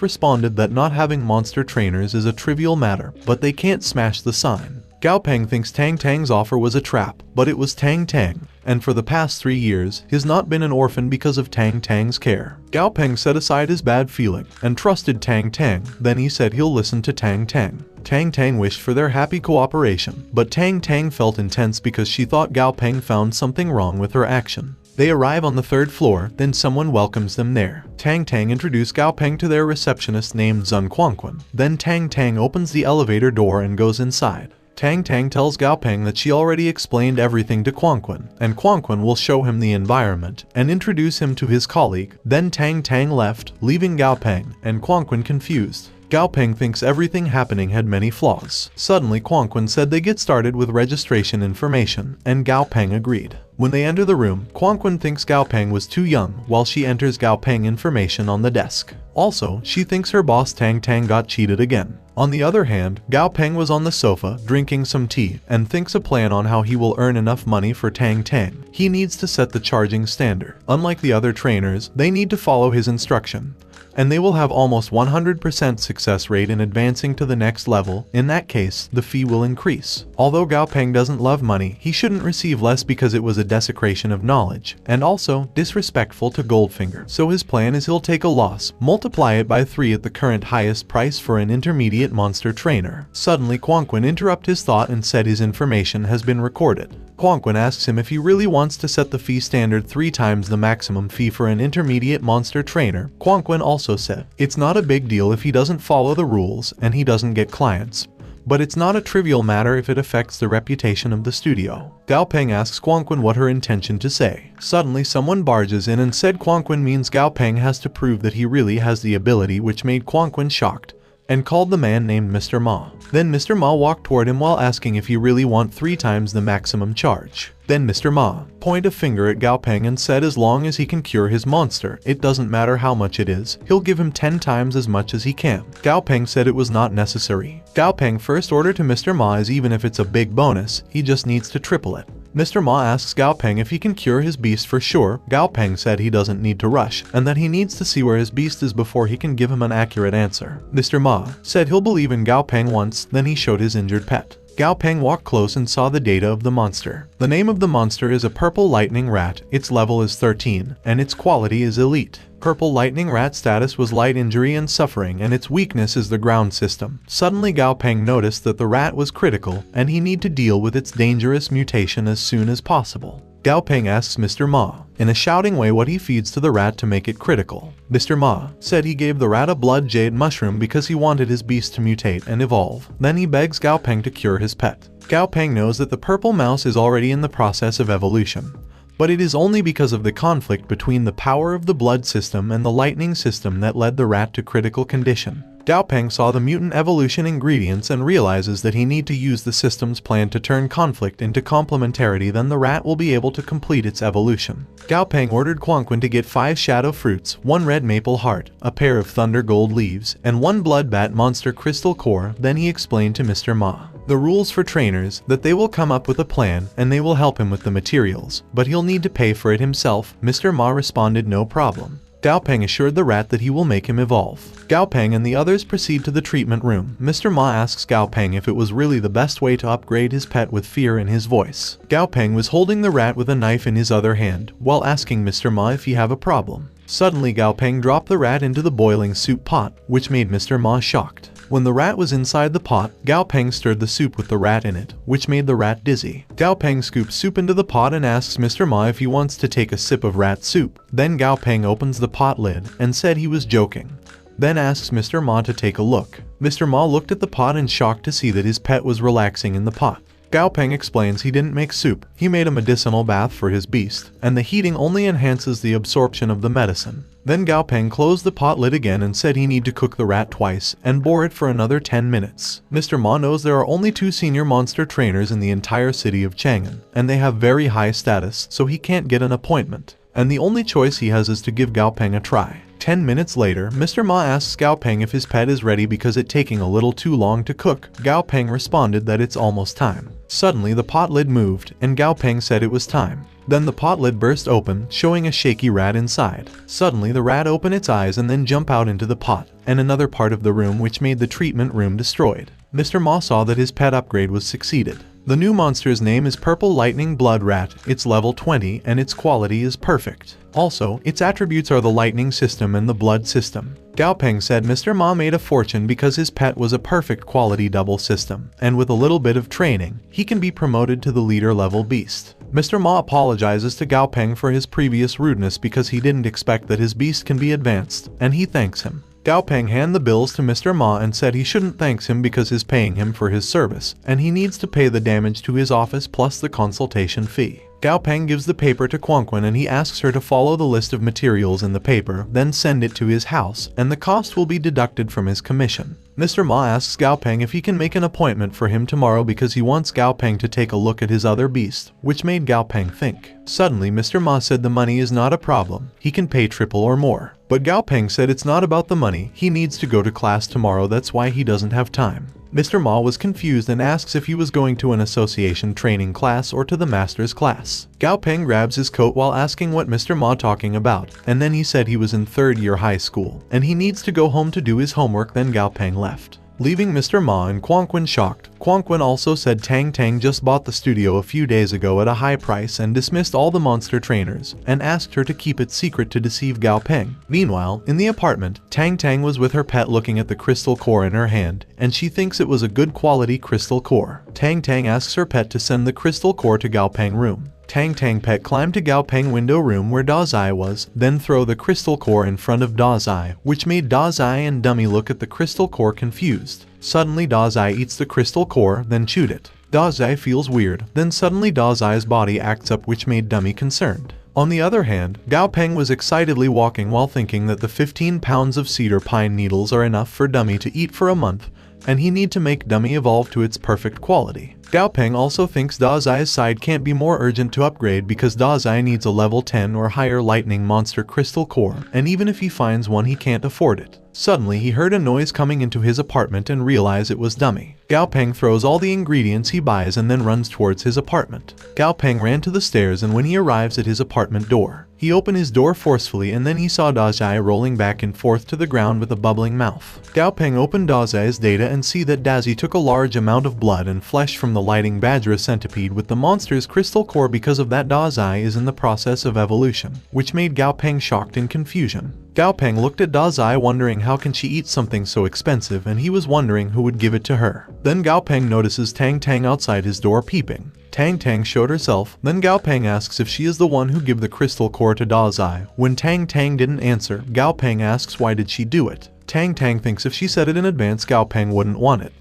responded that not having monster trainers is a trivial matter, but they can't smash the sign. Gao Peng thinks Tang Tang's offer was a trap, but it was Tang Tang, and for the past 3 years, he's not been an orphan because of Tang Tang's care. Gao Peng set aside his bad feeling and trusted Tang Tang, then he said he'll listen to Tang Tang. Tang Tang wished for their happy cooperation, but Tang Tang felt intense because she thought Gao Peng found something wrong with her action. They arrive on the 3rd floor, then someone welcomes them there. Tang Tang introduced Gao Peng to their receptionist named Zun Quanquan. Then Tang Tang opens the elevator door and goes inside. Tang Tang tells Gao Peng that she already explained everything to Quanquan, and Quanquan will show him the environment and introduce him to his colleague. Then Tang Tang left, leaving Gao Peng and Quanquan confused. Gao Peng thinks everything happening had many flaws. Suddenly, Quanquan said they get started with registration information, and Gao Peng agreed. When they enter the room, Quanquan thinks Gao Peng was too young, while she enters Gao Peng information on the desk. Also, she thinks her boss Tang Tang got cheated again. On the other hand, Gao Peng was on the sofa, drinking some tea, and thinks a plan on how he will earn enough money for Tang Tang. He needs to set the charging standard. Unlike the other trainers, they need to follow his instruction, and they will have almost 100% success rate in advancing to the next level. In that case, the fee will increase. Although Gao Peng doesn't love money, he shouldn't receive less because it was a desecration of knowledge, and also disrespectful to Goldfinger. So his plan is he'll take a loss, multiply it by 3 at the current highest price for an intermediate monster trainer. Suddenly, Quanquan interrupted his thought and said his information has been recorded. Quanquan asks him if he really wants to set the fee standard 3 times the maximum fee for an intermediate monster trainer. Quanquan also said, it's not a big deal if he doesn't follow the rules and he doesn't get clients, but it's not a trivial matter if it affects the reputation of the studio. Gao Peng asks Quanquan what her intention to say. Suddenly someone barges in and said Quanquan means Gao Peng has to prove that he really has the ability, which made Quanquan shocked, and called the man named Mr. Ma. Then Mr. Ma walked toward him while asking if he really want 3 times the maximum charge. Then Mr. Ma pointed a finger at Gao Peng and said as long as he can cure his monster, it doesn't matter how much it is, he'll give him 10 times as much as he can. Gao Peng said it was not necessary. Gao Peng first order to Mr. Ma is even if it's a big bonus, he just needs to triple it. Mr. Ma asks Gao Peng if he can cure his beast for sure. Gao Peng said he doesn't need to rush, and that he needs to see where his beast is before he can give him an accurate answer. Mr. Ma said he'll believe in Gao Peng once, then he showed his injured pet. Gao Peng walked close and saw the data of the monster. The name of the monster is a purple lightning rat, its level is 13, and its quality is elite. Purple lightning rat status was light injury and suffering, and its weakness is the ground system. Suddenly Gao Peng noticed that the rat was critical, and he need to deal with its dangerous mutation as soon as possible. Gao Peng asks Mr. Ma, in a shouting way, what he feeds to the rat to make it critical. Mr. Ma said he gave the rat a blood jade mushroom because he wanted his beast to mutate and evolve. Then he begs Gao Peng to cure his pet. Gao Peng knows that the purple mouse is already in the process of evolution, but it is only because of the conflict between the power of the blood system and the lightning system that led the rat to critical condition. Gao Peng saw the mutant evolution ingredients and realizes that he need to use the system's plan to turn conflict into complementarity, then the rat will be able to complete its evolution. Gao Peng ordered Quanquan to get 5 shadow fruits, 1 red maple heart, a pair of thunder gold leaves, and 1 blood bat monster crystal core. Then he explained to Mr. Ma the rules for trainers, that they will come up with a plan and they will help him with the materials, but he'll need to pay for it himself. Mr. Ma responded no problem. Gao Peng assured the rat that he will make him evolve. Gao Peng and the others proceed to the treatment room. Mr. Ma asks Gao Peng if it was really the best way to upgrade his pet with fear in his voice. Gao Peng was holding the rat with a knife in his other hand, while asking Mr. Ma if he have a problem. Suddenly Gao Peng dropped the rat into the boiling soup pot, which made Mr. Ma shocked. When the rat was inside the pot, Gao Peng stirred the soup with the rat in it, which made the rat dizzy. Gao Peng scoops soup into the pot and asks Mr. Ma if he wants to take a sip of rat soup. Then Gao Peng opens the pot lid and said he was joking. Then asks Mr. Ma to take a look. Mr. Ma looked at the pot in shock to see that his pet was relaxing in the pot. Gao Peng explains he didn't make soup, he made a medicinal bath for his beast, and the heating only enhances the absorption of the medicine. Then Gao Peng closed the pot lid again and said he need to cook the rat twice and boil it for another 10 minutes. Mr. Ma knows there are only 2 senior monster trainers in the entire city of Chang'an, and they have very high status, so he can't get an appointment. And the only choice he has is to give Gao Peng a try. 10 minutes later, Mr. Ma asks Gao Peng if his pet is ready because it's taking a little too long to cook. Gao Peng responded that it's almost time. Suddenly the pot lid moved, and Gao Peng said it was time. Then the pot lid burst open, showing a shaky rat inside. Suddenly the rat opened its eyes and then jumped out into the pot, and another part of the room which made the treatment room destroyed. Mr. Ma saw that his pet upgrade was succeeded. The new monster's name is Purple Lightning Blood Rat, it's level 20 and its quality is perfect. Also, its attributes are the lightning system and the blood system. Gao Peng said Mr. Ma made a fortune because his pet was a perfect quality double system, and with a little bit of training, he can be promoted to the leader level beast. Mr. Ma apologizes to Gao Peng for his previous rudeness because he didn't expect that his beast can be advanced, and he thanks him. Gao Peng handed the bills to Mr. Ma and said he shouldn't thank him because he's paying him for his service, and he needs to pay the damage to his office plus the consultation fee. Gao Peng gives the paper to Quanquan and he asks her to follow the list of materials in the paper, then send it to his house, and the cost will be deducted from his commission. Mr. Ma asks Gao Peng if he can make an appointment for him tomorrow because he wants Gao Peng to take a look at his other beast, which made Gao Peng think. Suddenly Mr. Ma said the money is not a problem, he can pay triple or more. But Gao Peng said it's not about the money, he needs to go to class tomorrow, that's why he doesn't have time. Mr. Ma was confused and asks if he was going to an association training class or to the master's class. Gao Peng grabs his coat while asking what Mr. Ma talking about, and then he said he was in 3rd year high school, and he needs to go home to do his homework. Then Gao Peng left, leaving Mr. Ma and Quanquan shocked. Quanquan also said Tang Tang just bought the studio a few days ago at a high price and dismissed all the monster trainers, and asked her to keep it secret to deceive Gao Peng. Meanwhile, in the apartment, Tang Tang was with her pet looking at the crystal core in her hand, and she thinks it was a good quality crystal core. Tang Tang asks her pet to send the crystal core to Gao Peng room. Tang Tang pet climbed to Gao Peng window room where Da Zai was, then throw the crystal core in front of Da Zai, which made Da Zai and Dummy look at the crystal core confused. Suddenly Da Zai eats the crystal core, then chewed it. Da Zai feels weird, then suddenly Da Zai's body acts up, which made Dummy concerned. On the other hand, Gao Peng was excitedly walking while thinking that the 15 pounds of cedar pine needles are enough for Dummy to eat for a month, and he need to make Dummy evolve to its perfect quality. Gao Peng also thinks Da Zai's side can't be more urgent to upgrade because Da Zai needs a level 10 or higher lightning monster crystal core, and even if he finds one he can't afford it. Suddenly he heard a noise coming into his apartment and realized it was Dummy. Gao Peng throws all the ingredients he buys and then runs towards his apartment. Gao Peng ran to the stairs, and when he arrives at his apartment door, he opened his door forcefully and then he saw Da Zai rolling back and forth to the ground with a bubbling mouth. Gao Peng opened Da Zai's data and see that Da Zai took a large amount of blood and flesh from the Lighting Badger centipede with the monster's crystal core. Because of that, Da Zai is in the process of evolution, which made Gao Peng shocked and confusion. Gao Peng looked at Da Zai wondering how can she eat something so expensive, and he was wondering who would give it to her. Then Gao Peng notices Tang Tang outside his door peeping. Tang Tang showed herself, then Gao Peng asks if she is the one who gave the crystal core to Da Zai. When Tang Tang didn't answer, Gao Peng asks why did she do it. Tang Tang thinks if she said it in advance Gao Peng wouldn't want it.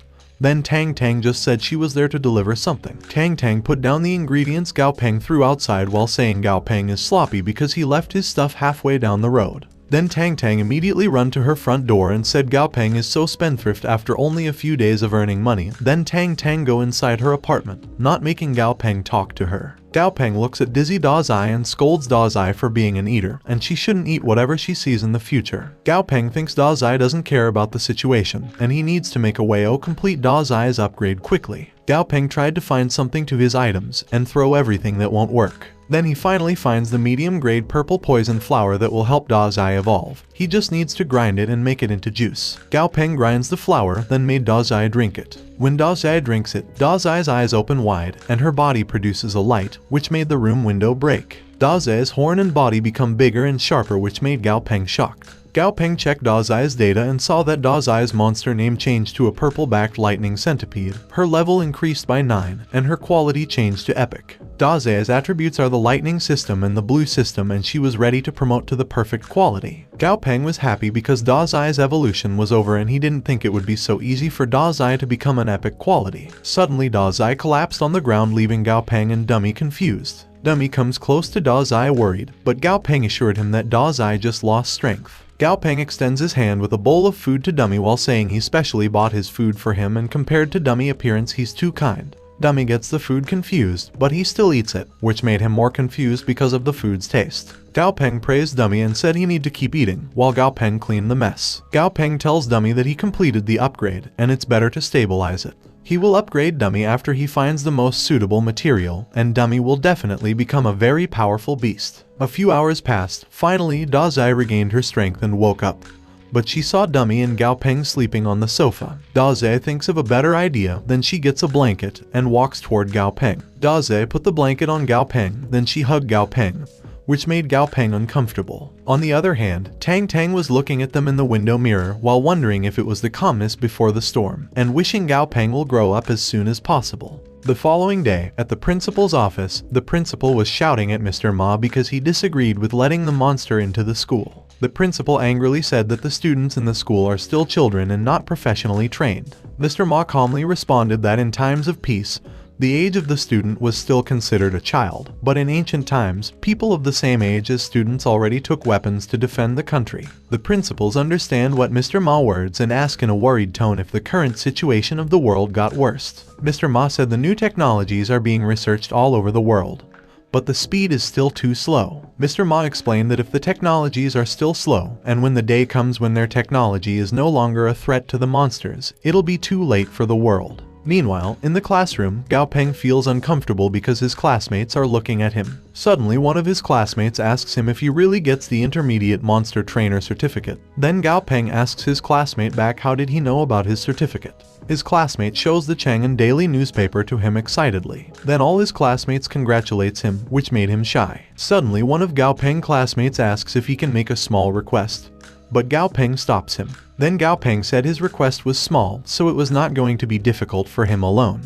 Then Tang Tang just said she was there to deliver something. Tang Tang put down the ingredients Gao Peng threw outside while saying Gao Peng is sloppy because he left his stuff halfway down the road. Then Tang Tang immediately run to her front door and said Gao Peng is so spendthrift after only a few days of earning money. Then Tang Tang go inside her apartment, not making Gao Peng talk to her. Gao Peng looks at dizzy Da Zai and scolds Da Zai for being an eater, and she shouldn't eat whatever she sees in the future. Gao Peng thinks Da Zai doesn't care about the situation, and he needs to make a way to complete Da Zai's upgrade quickly. Gao Peng tried to find something to his items and throw everything that won't work. Then he finally finds the medium-grade purple poison flower that will help Da Zai evolve. He just needs to grind it and make it into juice. Gao Peng grinds the flower, then made Da Zai drink it. When Da Zai drinks it, Da Zai's eyes open wide, and her body produces a light, which made the room window break. Daze's horn and body become bigger and sharper, which made Gao Peng shocked. Gao Peng checked Daze's data and saw that Daze's monster name changed to a purple-backed lightning centipede. Her level increased by 9, and her quality changed to epic. Daze's attributes are the lightning system and the blue system, and she was ready to promote to the perfect quality. Gao Peng was happy because Daze's evolution was over, and he didn't think it would be so easy for Daze to become an epic quality. Suddenly Daze collapsed on the ground, leaving Gao Peng and Dummy confused. Dummy comes close to Daze worried, but Gao Peng assured him that Daze just lost strength. Gao Peng extends his hand with a bowl of food to Dummy while saying he specially bought his food for him, and compared to Dummy appearance he's too kind. Dummy gets the food confused, but he still eats it, which made him more confused because of the food's taste. Gao Peng praised Dummy and said he need to keep eating, while Gao Peng cleaned the mess. Gao Peng tells Dummy that he completed the upgrade, and it's better to stabilize it. He will upgrade Dummy after he finds the most suitable material, and Dummy will definitely become a very powerful beast. A few hours passed. Finally, Daze regained her strength and woke up. But she saw Dummy and Gao Peng sleeping on the sofa. Daze thinks of a better idea, then she gets a blanket and walks toward Gao Peng. Daze put the blanket on Gao Peng, then she hugged Gao Peng, which made Gao Peng uncomfortable. On the other hand, Tang Tang was looking at them in the window mirror while wondering if it was the calmness before the storm, and wishing Gao Peng will grow up as soon as possible. The following day, at the principal's office, the principal was shouting at Mr. Ma because he disagreed with letting the monster into the school. The principal angrily said that the students in the school are still children and not professionally trained. Mr. Ma calmly responded that in times of peace, the age of the student was still considered a child, but in ancient times, people of the same age as students already took weapons to defend the country. The principals understand what Mr. Ma words and ask in a worried tone if the current situation of the world got worse. Mr. Ma said the new technologies are being researched all over the world, but the speed is still too slow. Mr. Ma explained that if the technologies are still slow, and when the day comes when their technology is no longer a threat to the monsters, it'll be too late for the world. Meanwhile, in the classroom, Gao Peng feels uncomfortable because his classmates are looking at him. Suddenly, one of his classmates asks him if he really gets the Intermediate Monster Trainer certificate. Then Gao Peng asks his classmate back how did he know about his certificate. His classmate shows the Chang'an Daily newspaper to him excitedly. Then all his classmates congratulates him, which made him shy. Suddenly, one of Gao Peng's classmates asks if he can make a small request, but Gao Peng stops him. Then Gao Peng said his request was small, so it was not going to be difficult for him alone.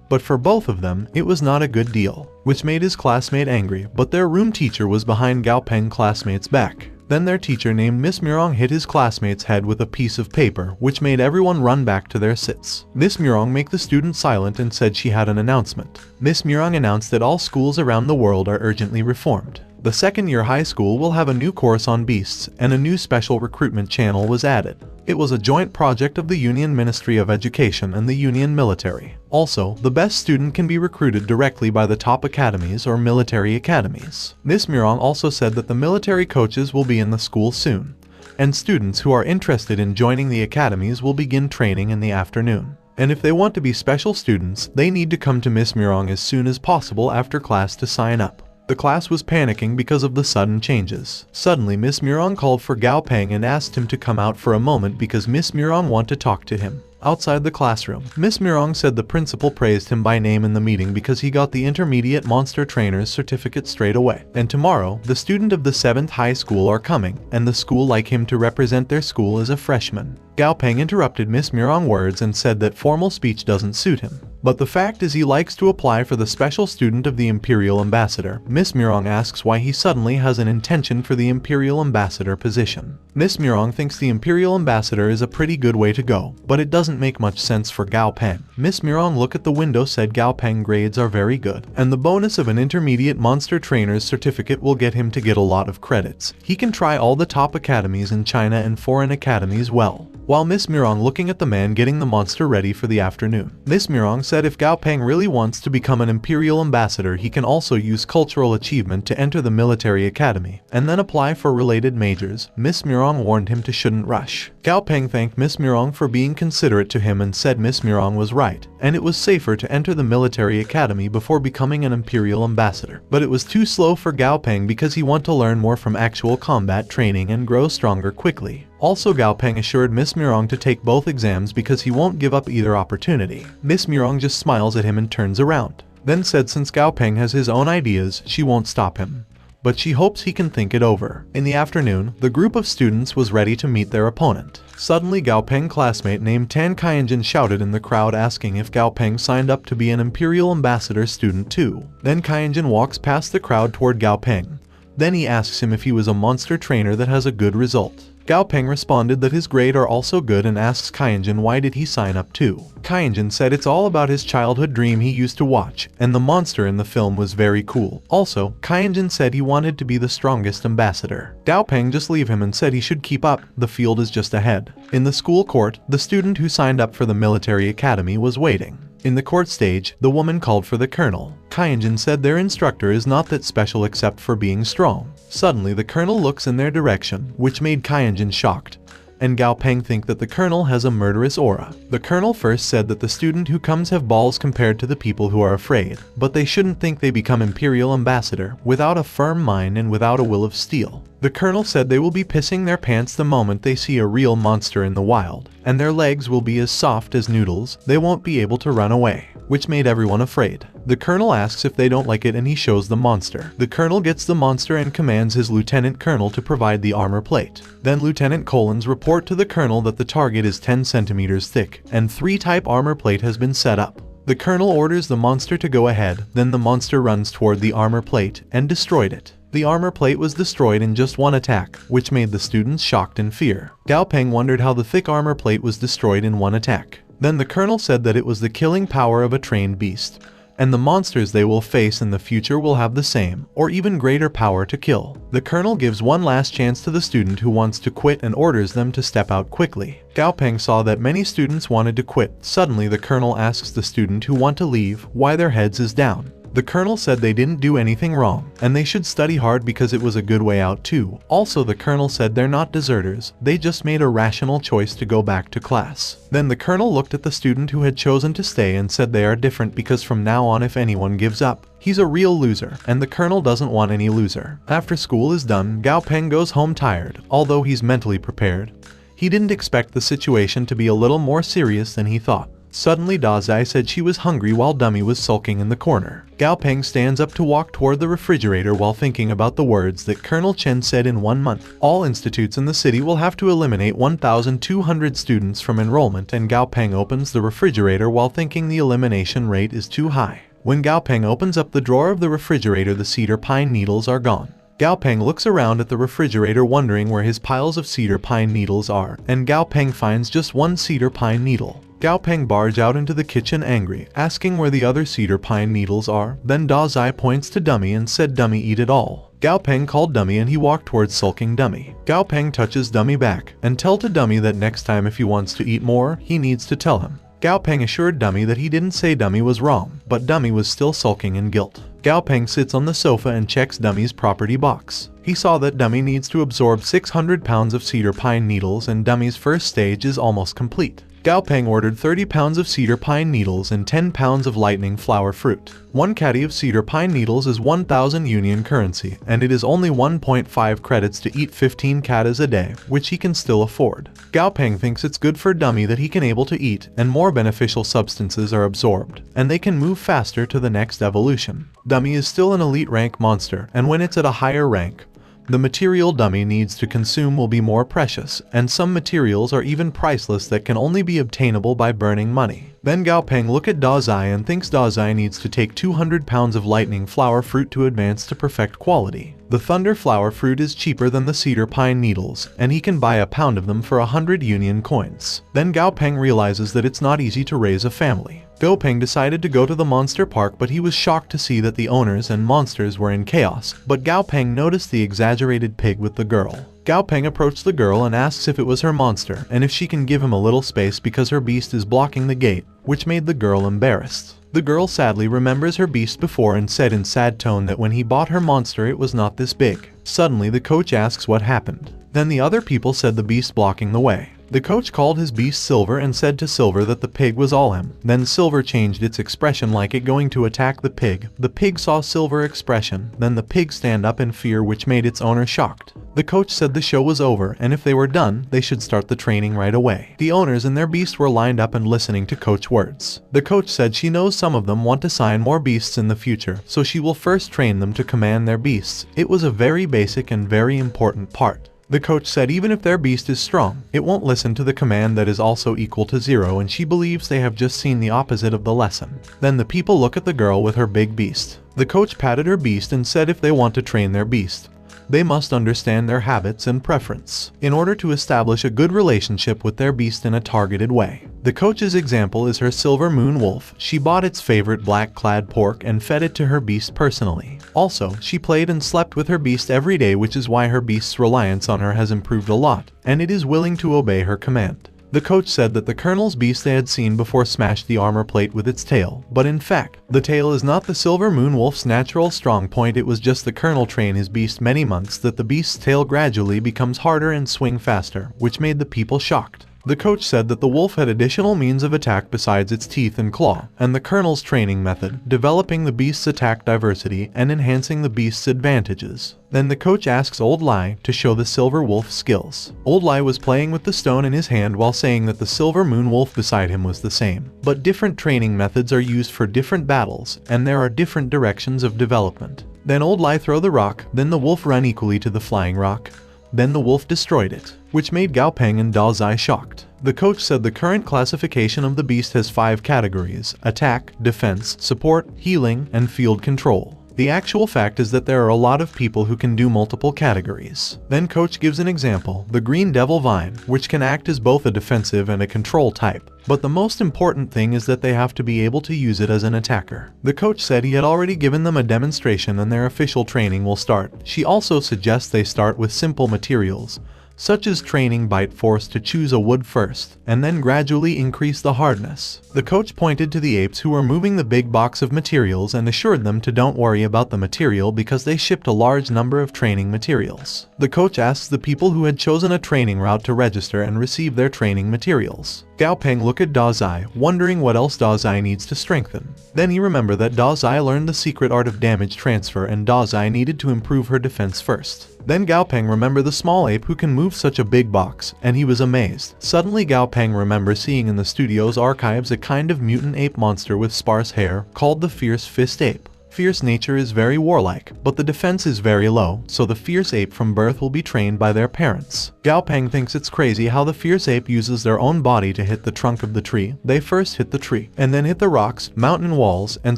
But for both of them, it was not a good deal, which made his classmate angry, but their room teacher was behind Gao Peng's classmate's back. Then their teacher named Miss Murong hit his classmate's head with a piece of paper, which made everyone run back to their sits. Miss Murong made the student silent and said she had an announcement. Miss Murong announced that all schools around the world are urgently reformed. The second-year high school will have a new course on beasts, and a new special recruitment channel was added. It was a joint project of the Union Ministry of Education and the Union Military. Also, the best student can be recruited directly by the top academies or military academies. Miss Murong also said that the military coaches will be in the school soon, and students who are interested in joining the academies will begin training in the afternoon. And if they want to be special students, they need to come to Miss Murong as soon as possible after class to sign up. The class was panicking because of the sudden changes. Suddenly, Miss Murong called for Gao Peng and asked him to come out for a moment because Miss Murong wanted to talk to him. Outside the classroom, Miss Murong said the principal praised him by name in the meeting because he got the Intermediate Monster Trainer's certificate straight away. And tomorrow, the student of the 7th high school are coming, and the school like him to represent their school as a freshman. Gao Peng interrupted Miss Murong's words and said that formal speech doesn't suit him. But the fact is he likes to apply for the special student of the Imperial Ambassador. Miss Murong asks why he suddenly has an intention for the Imperial Ambassador position. Miss Murong thinks the Imperial Ambassador is a pretty good way to go, but it doesn't make much sense for Gao Peng. Miss Murong looked at the window, said Gao Peng grades are very good, and the bonus of an Intermediate Monster Trainer's certificate will get him to get a lot of credits. He can try all the top academies in China and foreign academies well. While Miss Murong looking at the man getting the monster ready for the afternoon. Miss Murong said if Gao Peng really wants to become an Imperial Ambassador, he can also use cultural achievement to enter the military academy, and then apply for related majors. Miss Murong warned him to shouldn't rush. Gao Peng thanked Miss Murong for being considerate to him and said Miss Murong was right, and it was safer to enter the military academy before becoming an Imperial Ambassador. But it was too slow for Gao Peng because he wanted to learn more from actual combat training and grow stronger quickly. Also, Gao Peng assured Miss Murong to take both exams because he won't give up either opportunity. Miss Murong just smiles at him and turns around, then said since Gao Peng has his own ideas, she won't stop him. but she hopes he can think it over. In the afternoon, the group of students was ready to meet their opponent. Suddenly Gao Peng's classmate named Tan Qianjin shouted in the crowd asking if Gao Peng signed up to be an Imperial Ambassador student too. Then Qianjin walks past the crowd toward Gao Peng. Then he asks him if he was a monster trainer that has a good result. Gao Peng responded that his grades are also good and asks Qianjin why did he sign up too. Qianjin said it's all about his childhood dream he used to watch, and the monster in the film was very cool. Also, Qianjin said he wanted to be the strongest ambassador. Gao Peng just leave him and said he should keep up, the field is just ahead. In the school court, the student who signed up for the military academy was waiting. In the court stage, the woman called for the colonel. Qianjin said their instructor is not that special except for being strong. Suddenly the colonel looks in their direction, which made Qianjin shocked, and Gao Peng think that the colonel has a murderous aura. The colonel first said that the student who comes have balls compared to the people who are afraid, but they shouldn't think they become Imperial Ambassador without a firm mind and without a will of steel. The colonel said they will be pissing their pants the moment they see a real monster in the wild, and their legs will be as soft as noodles, they won't be able to run away, which made everyone afraid. The colonel asks if they don't like it and he shows the monster. The colonel gets the monster and commands his lieutenant colonel to provide the armor plate. Then Lieutenant Collins report to the colonel that the target is 10 centimeters thick, and 3-type armor plate has been set up. The colonel orders the monster to go ahead, then the monster runs toward the armor plate and destroyed it. The armor plate was destroyed in just one attack, which made the students shocked in fear. Gao Peng wondered how the thick armor plate was destroyed in one attack. Then the colonel said that it was the killing power of a trained beast, and the monsters they will face in the future will have the same, or even greater power to kill. The colonel gives one last chance to the student who wants to quit and orders them to step out quickly. Gao Peng saw that many students wanted to quit. Suddenly the colonel asks the student who want to leave why their heads is down. The colonel said they didn't do anything wrong, and they should study hard because it was a good way out too. Also the colonel said they're not deserters, they just made a rational choice to go back to class. Then the colonel looked at the student who had chosen to stay and said they are different because from now on if anyone gives up, he's a real loser, and the colonel doesn't want any loser. After school is done, Gao Peng goes home tired, although he's mentally prepared. He didn't expect the situation to be a little more serious than he thought. Suddenly Dazai said she was hungry while Dummy was sulking in the corner. Gao Peng stands up to walk toward the refrigerator while thinking about the words that Colonel Chen said in 1 month. All institutes in the city will have to eliminate 1,200 students from enrollment, and Gao Peng opens the refrigerator while thinking the elimination rate is too high. When Gao Peng opens up the drawer of the refrigerator, the cedar pine needles are gone. Gao Peng looks around at the refrigerator wondering where his piles of cedar pine needles are, and Gao Peng finds just one cedar pine needle. Gao Peng barges out into the kitchen angry, asking where the other cedar pine needles are. Then Dazai points to Dummy and said Dummy eat it all. Gao Peng called Dummy and he walked towards sulking Dummy. Gao Peng touches Dummy back and tell to Dummy that next time if he wants to eat more, he needs to tell him. Gao Peng assured Dummy that he didn't say Dummy was wrong, but Dummy was still sulking in guilt. Gao Peng sits on the sofa and checks Dummy's property box. He saw that Dummy needs to absorb 600 pounds of cedar pine needles and Dummy's first stage is almost complete. Gao Peng ordered 30 pounds of cedar pine needles and 10 pounds of lightning flower fruit. 1 caddy of cedar pine needles is 1,000 union currency, and it is only 1.5 credits to eat 15 katas a day, which he can still afford. Gao Peng thinks it's good for Dummy that he can able to eat, and more beneficial substances are absorbed, and they can move faster to the next evolution. Dummy is still an elite rank monster, and when it's at a higher rank, the material Dummy needs to consume will be more precious, and some materials are even priceless that can only be obtainable by burning money. Then Gao Peng look at Dazai and thinks Dazai needs to take 200 pounds of lightning flower fruit to advance to perfect quality. The thunder flower fruit is cheaper than the cedar pine needles, and he can buy a pound of them for 100 union coins. Then Gao Peng realizes that it's not easy to raise a family. Gao Peng decided to go to the monster park, but he was shocked to see that the owners and monsters were in chaos. But Gao Peng noticed the exaggerated pig with the girl. Gao Peng approached the girl and asks if it was her monster and if she can give him a little space because her beast is blocking the gate, which made the girl embarrassed. The girl sadly remembers her beast before and said in sad tone that when he bought her monster it was not this big. Suddenly the coach asks what happened. Then the other people said the beast blocking the way. The coach called his beast Silver and said to Silver that the pig was all him. Then Silver changed its expression like it going to attack the pig. The pig saw Silver expression, then the pig stand up in fear, which made its owner shocked. The coach said the show was over and if they were done, they should start the training right away. The owners and their beast were lined up and listening to coach words. The coach said she knows some of them want to sign more beasts in the future, so she will first train them to command their beasts. It was a very basic and very important part. The coach said even if their beast is strong, it won't listen to the command that is also equal to 0, and she believes they have just seen the opposite of the lesson. Then the people look at the girl with her big beast. The coach patted her beast and said if they want to train their beast, they must understand their habits and preference in order to establish a good relationship with their beast in a targeted way. The coach's example is her silver moon wolf. She bought its favorite black-clad pork and fed it to her beast personally. Also, she played and slept with her beast every day, which is why her beast's reliance on her has improved a lot, and it is willing to obey her command. The coach said that the colonel's beast they had seen before smashed the armor plate with its tail, but in fact, the tail is not the silver moon wolf's natural strong point. It was just the colonel train his beast many months that the beast's tail gradually becomes harder and swing faster, which made the people shocked. The coach said that the wolf had additional means of attack besides its teeth and claw, and the colonel's training method, developing the beast's attack diversity and enhancing the beast's advantages. Then the coach asks Old Lai to show the silver wolf's skills. Old Lai was playing with the stone in his hand while saying that the silver moon wolf beside him was the same. But different training methods are used for different battles, and there are different directions of development. Then Old Lai throw the rock, then the wolf run equally to the flying rock. Then the wolf destroyed it, which made Gao Peng and Da Zai shocked. The coach said the current classification of the beast has 5 categories: attack, defense, support, healing, and field control. The actual fact is that there are a lot of people who can do multiple categories. Then coach gives an example, the green devil vine, which can act as both a defensive and a control type. But the most important thing is that they have to be able to use it as an attacker. The coach said he had already given them a demonstration and their official training will start. She also suggests they start with simple materials, such as training Bite Force to choose a wood first, and then gradually increase the hardness. The coach pointed to the apes who were moving the big box of materials and assured them to don't worry about the material because they shipped a large number of training materials. The coach asks the people who had chosen a training route to register and receive their training materials. Gao Peng looked at Da Zai, wondering what else Da Zai needs to strengthen. Then he remembered that Da Zai learned the secret art of damage transfer and Da Zai needed to improve her defense first. Then Gao Peng remembered the small ape who can move such a big box, and he was amazed. Suddenly Gao Peng remembers seeing in the studio's archives a kind of mutant ape monster with sparse hair, called the Fierce Fist Ape. Fierce nature is very warlike, but the defense is very low, so the fierce ape from birth will be trained by their parents. Gao Peng thinks it's crazy how the fierce ape uses their own body to hit the trunk of the tree. They first hit the tree, and then hit the rocks, mountain walls, and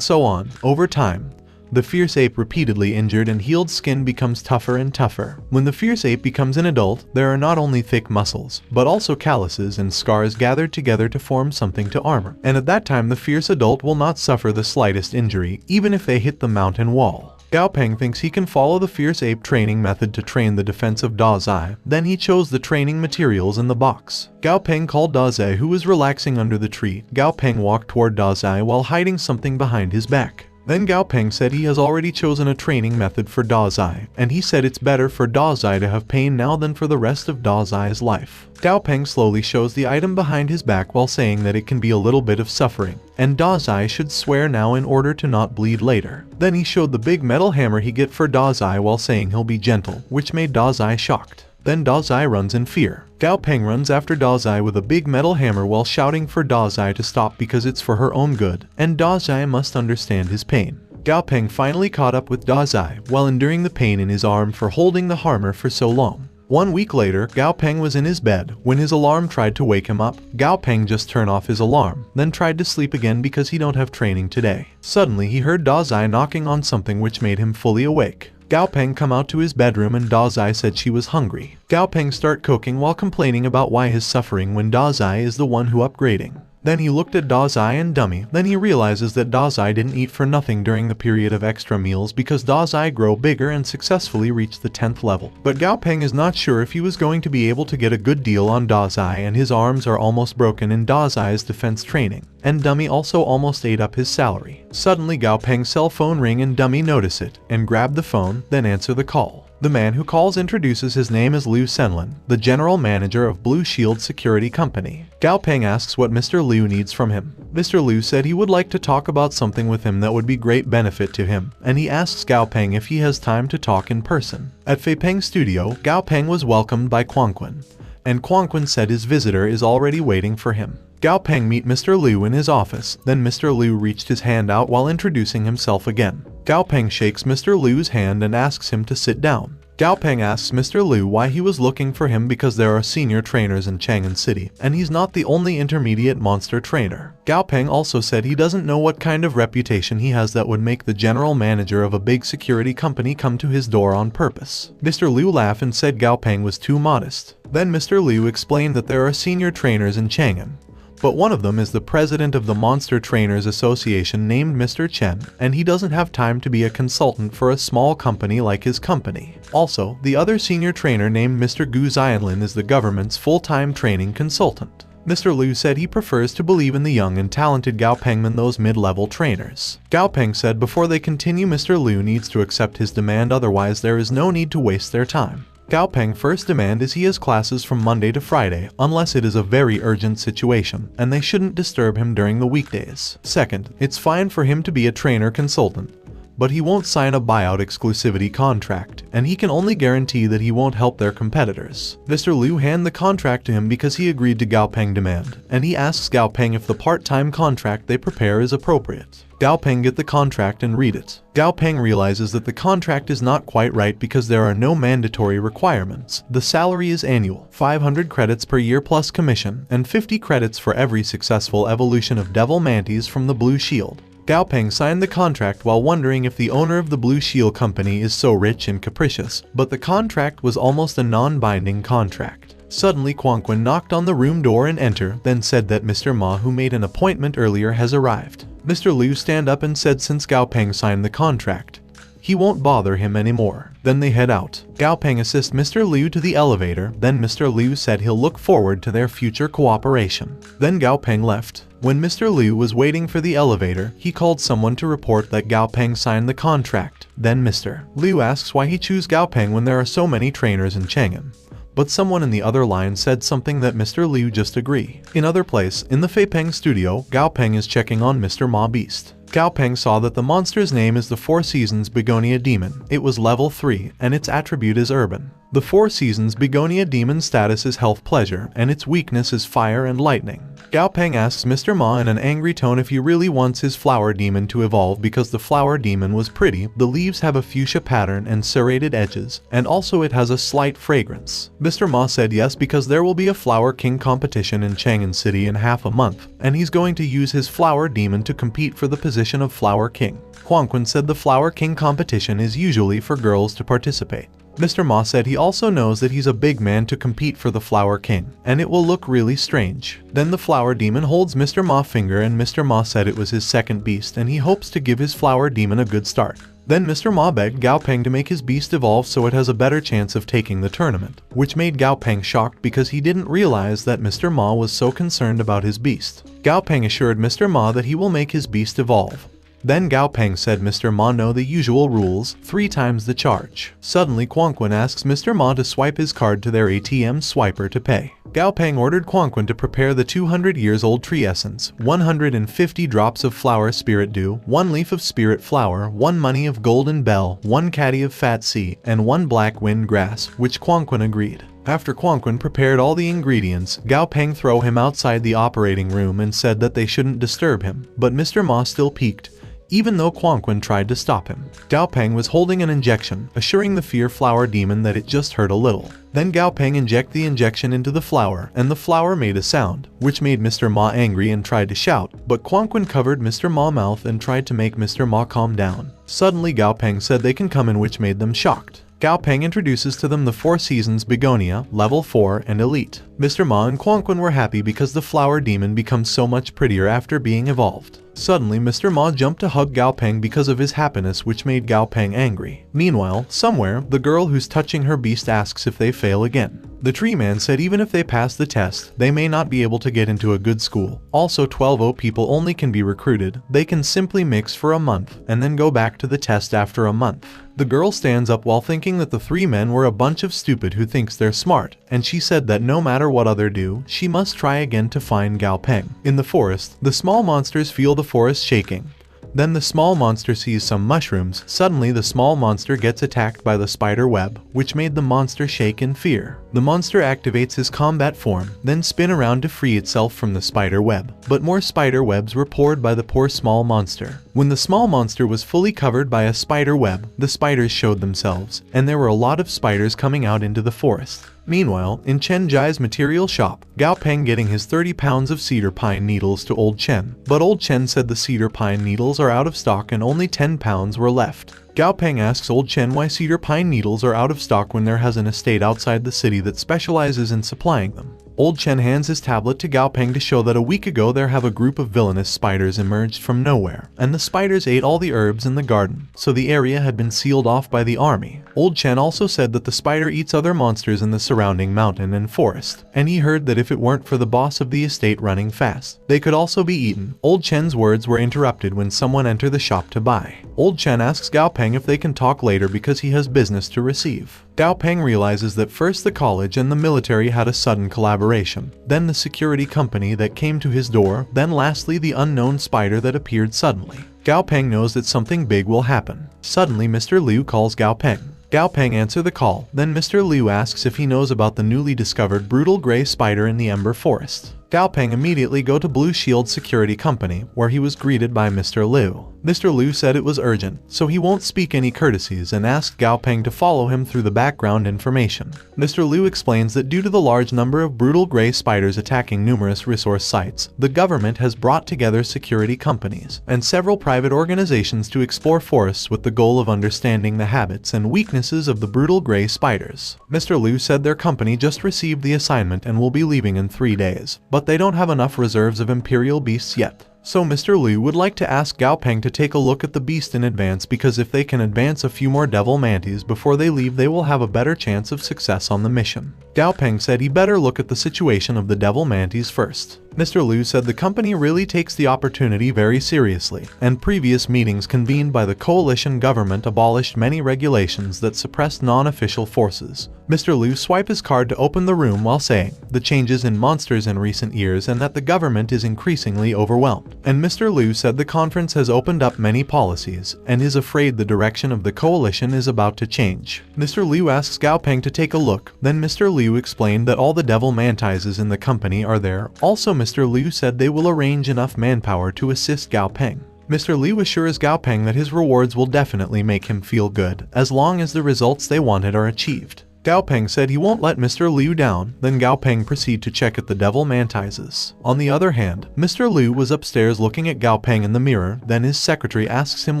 so on. Over time, the fierce ape repeatedly injured and healed skin becomes tougher and tougher. When the fierce ape becomes an adult, there are not only thick muscles, but also calluses and scars gathered together to form something to armor. And at that time the fierce adult will not suffer the slightest injury, even if they hit the mountain wall. Gao Peng thinks he can follow the fierce ape training method to train the defense of Da Zai. Then he chose the training materials in the box. Gao Peng called Da Zai, who was relaxing under the tree. Gao Peng walked toward Da Zai while hiding something behind his back. Then Gao Peng said he has already chosen a training method for Da Zai, and he said it's better for Da Zai to have pain now than for the rest of Da Zai's life. Gao Peng slowly shows the item behind his back while saying that it can be a little bit of suffering, and Da Zai should swear now in order to not bleed later. Then he showed the big metal hammer he get for Da Zai while saying he'll be gentle, which made Da Zai shocked. Then Da Zai runs in fear. Gao Peng runs after Da Zai with a big metal hammer while shouting for Da Zai to stop because it's for her own good, and Da Zai must understand his pain. Gao Peng finally caught up with Da Zai while enduring the pain in his arm for holding the hammer for so long. 1 week later, Gao Peng was in his bed when his alarm tried to wake him up. Gao Peng just turned off his alarm, then tried to sleep again because he don't have training today. Suddenly he heard Da Zai knocking on something which made him fully awake. Gao Peng come out to his bedroom and Da Zai said she was hungry. Gao Peng start cooking while complaining about why he's suffering when Da Zai is the one who upgrading. Then he looked at Da Zai and Dummy. Then he realizes that Da Zai didn't eat for nothing during the period of extra meals because Da Zai grow bigger and successfully reached the 10th level. But Gao Peng is not sure if he was going to be able to get a good deal on Da Zai, and his arms are almost broken in Da Zai's defense training. And Dummy also almost ate up his salary. Suddenly Gao Peng's cell phone ring and Dummy notice it and grab the phone, then answer the call. The man who calls introduces his name as Liu Senlin, the general manager of Blue Shield Security Company. Gao Peng asks what Mr. Liu needs from him. Mr. Liu said he would like to talk about something with him that would be great benefit to him, and he asks Gao Peng if he has time to talk in person. At Fei Peng's studio, Gao Peng was welcomed by Quang Quan, and Quang Quan said his visitor is already waiting for him. Gao Peng met Mr. Liu in his office, then Mr. Liu reached his hand out while introducing himself again. Gao Peng shakes Mr. Liu's hand and asks him to sit down. Gao Peng asks Mr. Liu why he was looking for him because there are senior trainers in Chang'an City, and he's not the only intermediate monster trainer. Gao Peng also said he doesn't know what kind of reputation he has that would make the general manager of a big security company come to his door on purpose. Mr. Liu laughed and said Gao Peng was too modest. Then Mr. Liu explained that there are senior trainers in Chang'an, but one of them is the president of the Monster Trainers Association named Mr. Chen, and he doesn't have time to be a consultant for a small company like his company. Also, the other senior trainer named Mr. Gu Xianlin is the government's full-time training consultant. Mr. Liu said he prefers to believe in the young and talented Gao Peng than those mid-level trainers. Gao Peng said before they continue Mr. Liu needs to accept his demand, otherwise there is no need to waste their time. Gao Peng's first demand is he has classes from Monday to Friday unless it is a very urgent situation, and they shouldn't disturb him during the weekdays. Second, it's fine for him to be a trainer consultant, but he won't sign a buyout exclusivity contract, and he can only guarantee that he won't help their competitors. Mr. Liu hand the contract to him because he agreed to Gao Peng's demand, and he asks Gao Peng if the part-time contract they prepare is appropriate. Gao Peng get the contract and read it. Gao Peng realizes that the contract is not quite right because there are no mandatory requirements. The salary is annual, 500 credits per year plus commission, and 50 credits for every successful evolution of Devil Mantis from the Blue Shield. Gao Peng signed the contract while wondering if the owner of the Blue Shield Company is so rich and capricious, but the contract was almost a non-binding contract. Suddenly Quang Quan knocked on the room door and entered, then said that Mr. Ma, who made an appointment earlier, has arrived. Mr. Liu stand up and said since Gao Peng signed the contract, he won't bother him anymore. Then they head out. Gao Peng assists Mr. Liu to the elevator, then Mr. Liu said he'll look forward to their future cooperation. Then Gao Peng left. When Mr. Liu was waiting for the elevator, he called someone to report that Gao Peng signed the contract. Then Mr. Liu asks why he chose Gao Peng when there are so many trainers in Chang'an. But someone in the other line said something that Mr. Liu just agree. In other place, in the Fei Peng studio, Gao Peng is checking on Mr. Ma Beast. Gao Peng saw that the monster's name is the Four Seasons Begonia Demon. It was level 3, and its attribute is Urban. The Four Seasons Begonia Demon status is Health Pleasure, and its weakness is Fire and Lightning. Gao Peng asks Mr. Ma in an angry tone if he really wants his Flower Demon to evolve because the Flower Demon was pretty, the leaves have a fuchsia pattern and serrated edges, and also it has a slight fragrance. Mr. Ma said yes because there will be a Flower King competition in Chang'an City in half a month, and he's going to use his Flower Demon to compete for the position of Flower King. Quang Quan said the Flower King competition is usually for girls to participate. Mr. Ma said he also knows that he's a big man to compete for the Flower King, and it will look really strange. Then the Flower Demon holds Mr. Ma's finger, and Mr. Ma said it was his second beast and he hopes to give his Flower Demon a good start. Then Mr. Ma begged Gao Peng to make his beast evolve so it has a better chance of taking the tournament, which made Gao Peng shocked because he didn't realize that Mr. Ma was so concerned about his beast. Gao Peng assured Mr. Ma that he will make his beast evolve. Then Gao Peng said Mr. Ma know the usual rules, 3 times the charge. Suddenly Quang Quan asks Mr. Ma to swipe his card to their ATM swiper to pay. Gao Peng ordered Quang Quan to prepare the 200 years old tree essence, 150 drops of flower spirit dew, 1 leaf of spirit flower, 1 money of golden bell, 1 caddy of fat sea, and 1 black wind grass, which Quang Quan agreed. After Quang Quan prepared all the ingredients, Gao Peng threw him outside the operating room and said that they shouldn't disturb him, but Mr. Ma still peeked, even though Quang Quan tried to stop him. Gao Peng was holding an injection, assuring the Fear Flower Demon that it just hurt a little. Then Gao Peng injected the injection into the flower, and the flower made a sound, which made Mr. Ma angry and tried to shout, but Quang Quan covered Mr. Ma's mouth and tried to make Mr. Ma calm down. Suddenly Gao Peng said they can come in, which made them shocked. Gao Peng introduces to them the 4 Seasons Begonia, level 4 and elite. Mr. Ma and Quang Quan were happy because the Flower Demon becomes so much prettier after being evolved. Suddenly, Mr. Ma jumped to hug Gao Peng because of his happiness, which made Gao Peng angry. Meanwhile, somewhere, the girl who's touching her beast asks if they fail again. The tree man said even if they pass the test, they may not be able to get into a good school. Also, 12 people only can be recruited. They can simply mix for a month and then go back to the test after a month. The girl stands up while thinking that the three men were a bunch of stupid who thinks they're smart, and she said that no matter what other do, she must try again to find Gao Peng. In the forest, the small monsters feel the forest shaking. Then the small monster sees some mushrooms. Suddenly the small monster gets attacked by the spider web, which made the monster shake in fear. The monster activates his combat form, then spin around to free itself from the spider web. But more spider webs were poured by the poor small monster. When the small monster was fully covered by a spider web, the spiders showed themselves, and there were a lot of spiders coming out into the forest. Meanwhile, in Chen Jai's material shop, Gao Peng getting his 30 pounds of cedar pine needles to Old Chen. But Old Chen said the cedar pine needles are out of stock and only 10 pounds were left. Gao Peng asks Old Chen why cedar pine needles are out of stock when there has an estate outside the city that specializes in supplying them. Old Chen hands his tablet to Gao Peng to show that a week ago there have a group of villainous spiders emerged from nowhere, and the spiders ate all the herbs in the garden, so the area had been sealed off by the army. Old Chen also said that the spider eats other monsters in the surrounding mountain and forest, and he heard that if it weren't for the boss of the estate running fast, they could also be eaten. Old Chen's words were interrupted when someone entered the shop to buy. Old Chen asks Gao Peng if they can talk later because he has business to receive. Gao Peng realizes that first the college and the military had a sudden collaboration, then the security company that came to his door, then lastly the unknown spider that appeared suddenly. Gao Peng knows that something big will happen. Suddenly Mr. Liu calls Gao Peng. Gao Peng answers the call, then Mr. Liu asks if he knows about the newly discovered brutal gray spider in the Ember Forest. Gao Peng immediately go to Blue Shield Security Company, where he was greeted by Mr. Liu. Mr. Liu said it was urgent, so he won't speak any courtesies and asked Gao Peng to follow him through the background information. Mr. Liu explains that due to the large number of brutal gray spiders attacking numerous resource sites, the government has brought together security companies and several private organizations to explore forests with the goal of understanding the habits and weaknesses of the brutal gray spiders. Mr. Liu said their company just received the assignment and will be leaving in 3 days, but they don't have enough reserves of imperial beasts yet. So Mr. Liu would like to ask Gao Peng to take a look at the beast in advance, because if they can advance a few more devil mantis before they leave, they will have a better chance of success on the mission. Gao Peng said he better look at the situation of the devil mantis first. Mr. Liu said the company really takes the opportunity very seriously, and previous meetings convened by the coalition government abolished many regulations that suppressed non-official forces. Mr. Liu swiped his card to open the room while saying the changes in monsters in recent years and that the government is increasingly overwhelmed. And Mr. Liu said the conference has opened up many policies and is afraid the direction of the coalition is about to change. Mr. Liu asks Gao Peng to take a look, then Mr. Liu explained that all the devil mantises in the company are there. Also Mr. Liu said they will arrange enough manpower to assist Gao Peng. Mr. Liu assures Gao Peng that his rewards will definitely make him feel good, as long as the results they wanted are achieved. Gao Peng said he won't let Mr. Liu down, then Gao Peng proceeded to check at the devil mantises. On the other hand, Mr. Liu was upstairs looking at Gao Peng in the mirror, then his secretary asks him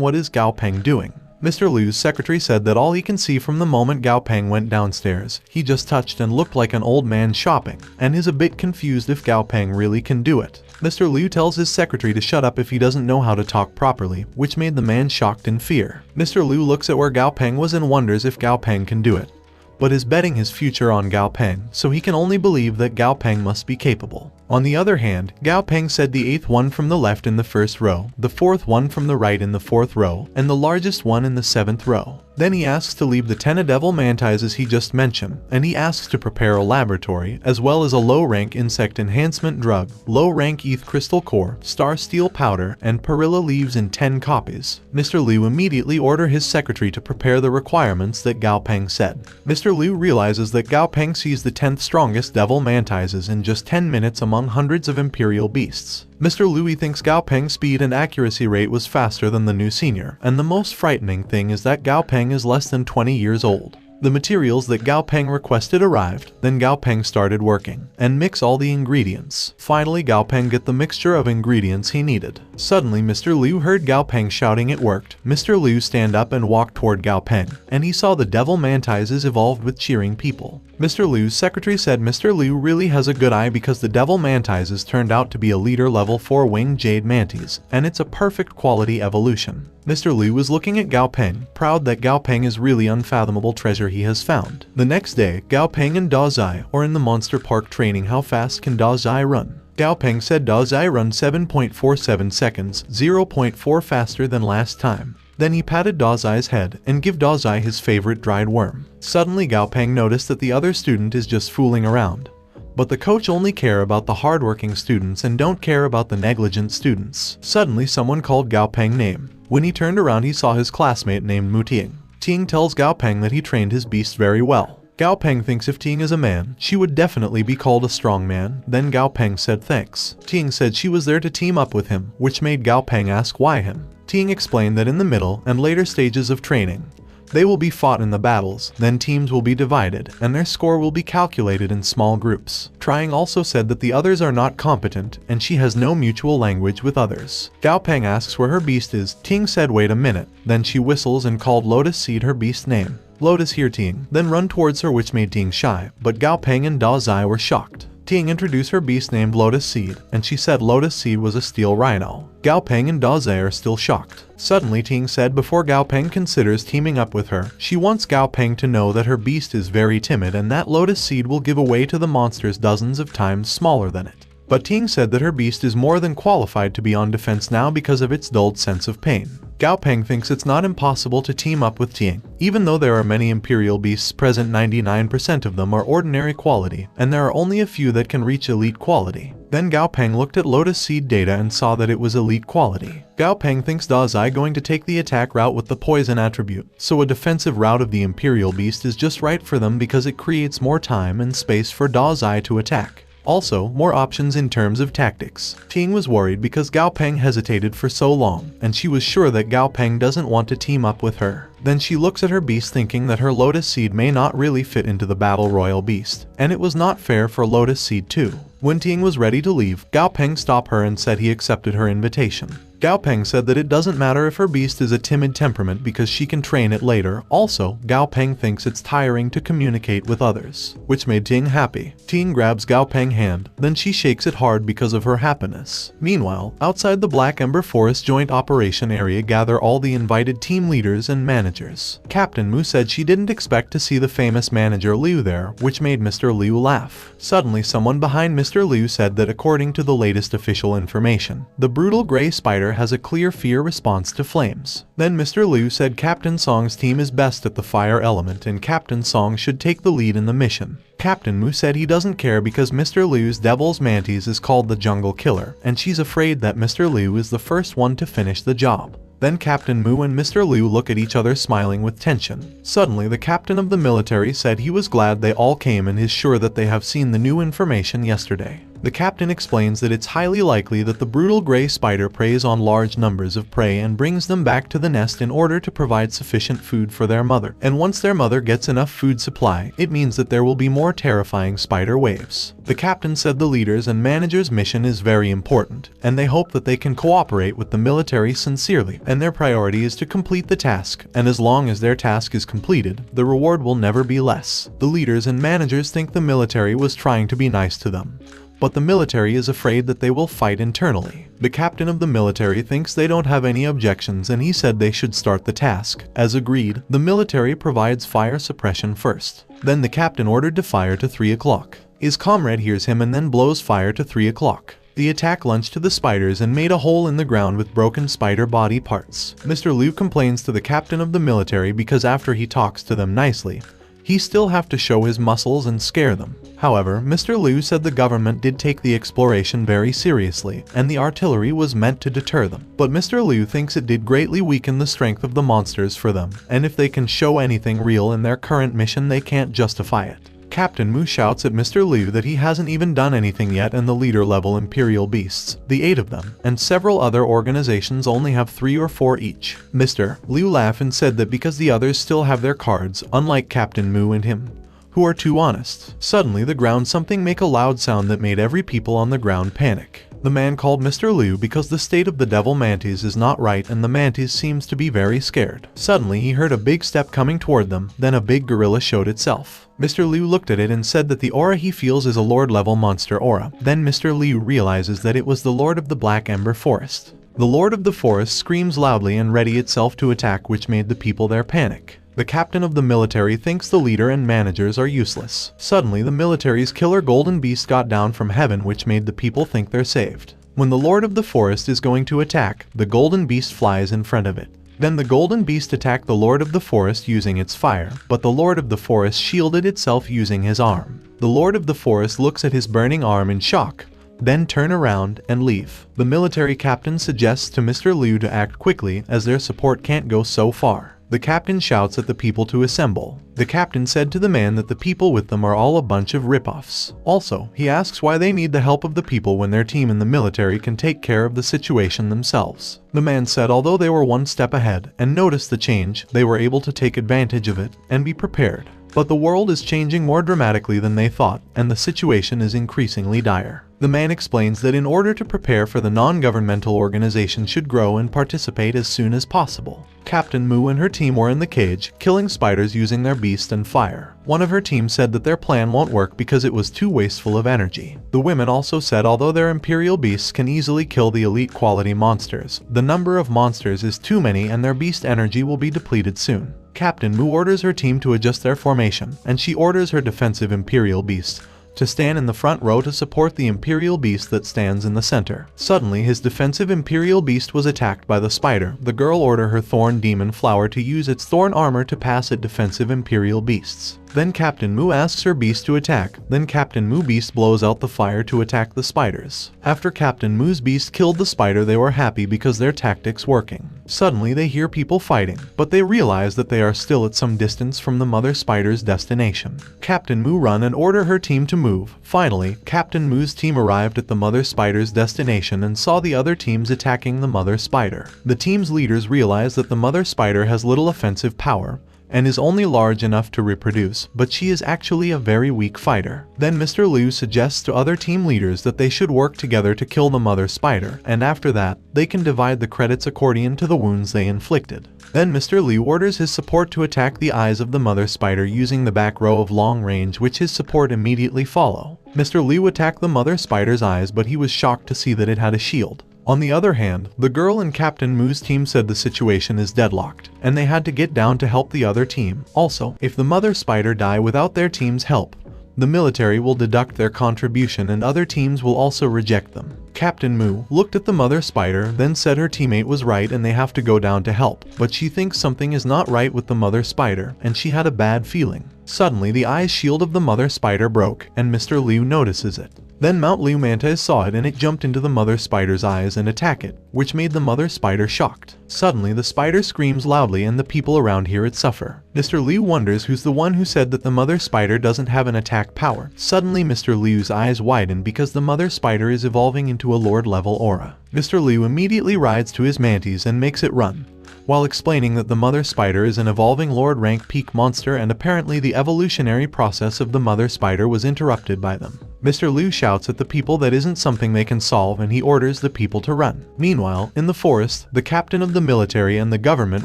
what is Gao Peng doing. Mr. Liu's secretary said that all he can see from the moment Gao Peng went downstairs, he just touched and looked like an old man shopping, and is a bit confused if Gao Peng really can do it. Mr. Liu tells his secretary to shut up if he doesn't know how to talk properly, which made the man shocked in fear. Mr. Liu looks at where Gao Peng was and wonders if Gao Peng can do it, but is betting his future on Gao Peng, so he can only believe that Gao Peng must be capable. On the other hand, Gao Peng said the 8th one from the left in the 1st row, the 4th one from the right in the 4th row, and the largest one in the 7th row. Then he asks to leave the 10 devil mantises he just mentioned, and he asks to prepare a laboratory, as well as a low-rank insect enhancement drug, low-rank ETH crystal core, star steel powder, and perilla leaves in 10 copies. Mr. Liu immediately ordered his secretary to prepare the requirements that Gao Peng said. Mr. Liu realizes that Gao Peng sees the 10th strongest devil mantises in just 10 minutes among hundreds of imperial beasts. Mr. Liu thinks Gao Peng's speed and accuracy rate was faster than the new senior, and the most frightening thing is that Gao Peng is less than 20 years old. The materials that Gao Peng requested arrived, then Gao Peng started working, and mix all the ingredients. Finally Gao Peng get the mixture of ingredients he needed. Suddenly Mr. Liu heard Gao Peng shouting it worked. Mr. Liu stand up and walked toward Gao Peng, and he saw the devil mantises evolved with cheering people. Mr. Liu's secretary said Mr. Liu really has a good eye because the devil mantises turned out to be a leader level 4 winged jade mantis, and it's a perfect quality evolution. Mr. Liu was looking at Gao Peng, proud that Gao Peng is really unfathomable treasure he has found. The next day, Gao Peng and Da Zai are in the monster park training how fast can Da Zai run. Gao Peng said Da Zai run 7.47 seconds, 0.4 faster than last time. Then he patted Da Zai's head and gave Da Zai his favorite dried worm. Suddenly Gao Peng noticed that the other student is just fooling around. But the coach only care about the hardworking students and don't care about the negligent students. Suddenly someone called Gao Peng name. When he turned around he saw his classmate named Mu Ting. Ting tells Gao Peng that he trained his beast very well. Gao Peng thinks if Ting is a man, she would definitely be called a strong man. Then Gao Peng said thanks. Ting said she was there to team up with him, which made Gao Peng ask why him. Ting explained that in the middle and later stages of training, they will be fought in the battles, then teams will be divided, and their score will be calculated in small groups. Trying also said that the others are not competent, and she has no mutual language with others. Gao Peng asks where her beast is. Ting said wait a minute, then she whistles and called Lotus Seed her beast name. Lotus hear Ting, then run towards her which made Ting shy, but Gao Peng and Da Zai were shocked. Ting introduced her beast named Lotus Seed, and she said Lotus Seed was a steel rhino. Gao Peng and Da Zai are still shocked. Suddenly Ting said before Gao Peng considers teaming up with her, she wants Gao Peng to know that her beast is very timid and that Lotus Seed will give away to the monsters dozens of times smaller than it. But Ting said that her beast is more than qualified to be on defense now because of its dulled sense of pain. Gao Peng thinks it's not impossible to team up with Ting. Even though there are many imperial beasts present, 99% of them are ordinary quality, and there are only a few that can reach elite quality. Then Gao Peng looked at Lotus Seed data and saw that it was elite quality. Gao Peng thinks Da Zai going to take the attack route with the poison attribute, so a defensive route of the imperial beast is just right for them because it creates more time and space for Da Zai to attack. Also, more options in terms of tactics. Ting was worried because Gao Peng hesitated for so long, and she was sure that Gao Peng doesn't want to team up with her. Then she looks at her beast thinking that her Lotus Seed may not really fit into the Battle Royal beast, and it was not fair for Lotus Seed too. When Ting was ready to leave, Gao Peng stopped her and said he accepted her invitation. Gao Peng said that it doesn't matter if her beast is a timid temperament because she can train it later. Also, Gao Peng thinks it's tiring to communicate with others, which made Ting happy. Ting grabs Gao Peng's hand, then she shakes it hard because of her happiness. Meanwhile, outside the Black Ember Forest Joint Operation Area gather all the invited team leaders and managers. Captain Mu said she didn't expect to see the famous manager Liu there, which made Mr. Liu laugh. Suddenly someone behind Mr. Liu said that according to the latest official information, the brutal gray spider has a clear fear response to flames. Then Mr. Liu said Captain Song's team is best at the fire element and Captain Song should take the lead in the mission. Captain Mu said he doesn't care because Mr. Liu's Devil's Mantis is called the Jungle Killer, and she's afraid that Mr. Liu is the first one to finish the job. Then Captain Mu and Mr. Liu look at each other smiling with tension. Suddenly the captain of the military said he was glad they all came and is sure that they have seen the new information yesterday. The captain explains that it's highly likely that the brutal gray spider preys on large numbers of prey and brings them back to the nest in order to provide sufficient food for their mother. And once their mother gets enough food supply, it means that there will be more terrifying spider waves. The captain said the leaders and managers' mission is very important, and they hope that they can cooperate with the military sincerely, and their priority is to complete the task, and as long as their task is completed, the reward will never be less. The leaders and managers think the military was trying to be nice to them, but the military is afraid that they will fight internally. The captain of the military thinks they don't have any objections and he said they should start the task. As agreed, the military provides fire suppression first. Then the captain ordered to fire to 3 o'clock. His comrade hears him and then blows fire to 3 o'clock. The attack launched to the spiders and made a hole in the ground with broken spider body parts. Mr. Liu complains to the captain of the military because after he talks to them nicely, he still have to show his muscles and scare them. However, Mr. Liu said the government did take the exploration very seriously, and the artillery was meant to deter them. But Mr. Liu thinks it did greatly weaken the strength of the monsters for them, and if they can show anything real in their current mission they can't justify it. Captain Mu shouts at Mr. Liu that he hasn't even done anything yet and the leader-level Imperial Beasts, the 8 of them, and several other organizations only have 3 or 4 each. Mr. Liu laughed and said that because the others still have their cards, unlike Captain Mu and him, who are too honest. Suddenly the ground something make a loud sound that made every people on the ground panic. The man called Mr. Liu because the state of the devil mantis is not right and the mantis seems to be very scared. Suddenly he heard a big step coming toward them, then a big gorilla showed itself. Mr. Liu looked at it and said that the aura he feels is a Lord level monster aura. Then Mr. Liu realizes that it was the Lord of the Black Ember Forest. The Lord of the Forest screams loudly and ready itself to attack, which made the people there panic. The captain of the military thinks the leader and managers are useless. Suddenly the military's killer golden beast got down from heaven, which made the people think they're saved. When the Lord of the Forest is going to attack, the golden beast flies in front of it. Then the golden beast attacked the Lord of the Forest using its fire, but the Lord of the Forest shielded itself using his arm. The Lord of the Forest looks at his burning arm in shock, then turn around and leave. The military captain suggests to Mr. Liu to act quickly as their support can't go so far. The captain shouts at the people to assemble. The captain said to the man that the people with them are all a bunch of rip-offs. Also, he asks why they need the help of the people when their team in the military can take care of the situation themselves. The man said although they were one step ahead and noticed the change, they were able to take advantage of it and be prepared. But the world is changing more dramatically than they thought, and the situation is increasingly dire. The man explains that in order to prepare for the non-governmental organization should grow and participate as soon as possible. Captain Mu and her team were in the cage, killing spiders using their beast and fire. One of her team said that their plan won't work because it was too wasteful of energy. The women also said although their imperial beasts can easily kill the elite quality monsters, the number of monsters is too many and their beast energy will be depleted soon. Captain Mu orders her team to adjust their formation, and she orders her defensive imperial beast to stand in the front row to support the imperial beast that stands in the center. Suddenly his defensive imperial beast was attacked by the spider. The girl ordered her thorn demon flower to use its thorn armor to pass at defensive imperial beasts. Then Captain Mu asks her beast to attack. Then Captain Mu beast blows out the fire to attack the spiders. After Captain Mu's beast killed the spider, they were happy because their tactics working. Suddenly they hear people fighting, but they realize that they are still at some distance from the mother spider's destination. Captain Mu run and order her team to move. Finally, Captain Mu's team arrived at the mother spider's destination and saw the other teams attacking the mother spider. The team's leaders realize that the mother spider has little offensive power and is only large enough to reproduce, but she is actually a very weak fighter. Then Mr. Liu suggests to other team leaders that they should work together to kill the mother spider, and after that, they can divide the credits according to the wounds they inflicted. Then Mr. Liu orders his support to attack the eyes of the mother spider using the back row of long range, which his support immediately follow. Mr. Liu attacked the mother spider's eyes, but he was shocked to see that it had a shield. On the other hand, the girl and Captain Mu's team said the situation is deadlocked, and they had to get down to help the other team. Also, if the mother spider die without their team's help, the military will deduct their contribution and other teams will also reject them. Captain Mu looked at the mother spider, then said her teammate was right and they have to go down to help, but she thinks something is not right with the mother spider, and she had a bad feeling. Suddenly the eye shield of the mother spider broke, and Mr. Liu notices it. Then Mount Liu Mantis saw it and it jumped into the mother spider's eyes and attacked it, which made the mother spider shocked. Suddenly the spider screams loudly and the people around hear it suffer. Mr. Liu wonders who's the one who said that the mother spider doesn't have an attack power. Suddenly Mr. Liu's eyes widen because the mother spider is evolving into a Lord level aura. Mr. Liu immediately rides to his mantis and makes it run, while explaining that the mother spider is an evolving Lord rank peak monster and apparently the evolutionary process of the mother spider was interrupted by them. Mr. Liu shouts at the people that isn't something they can solve and he orders the people to run. Meanwhile, in the forest, the captain of the military and the government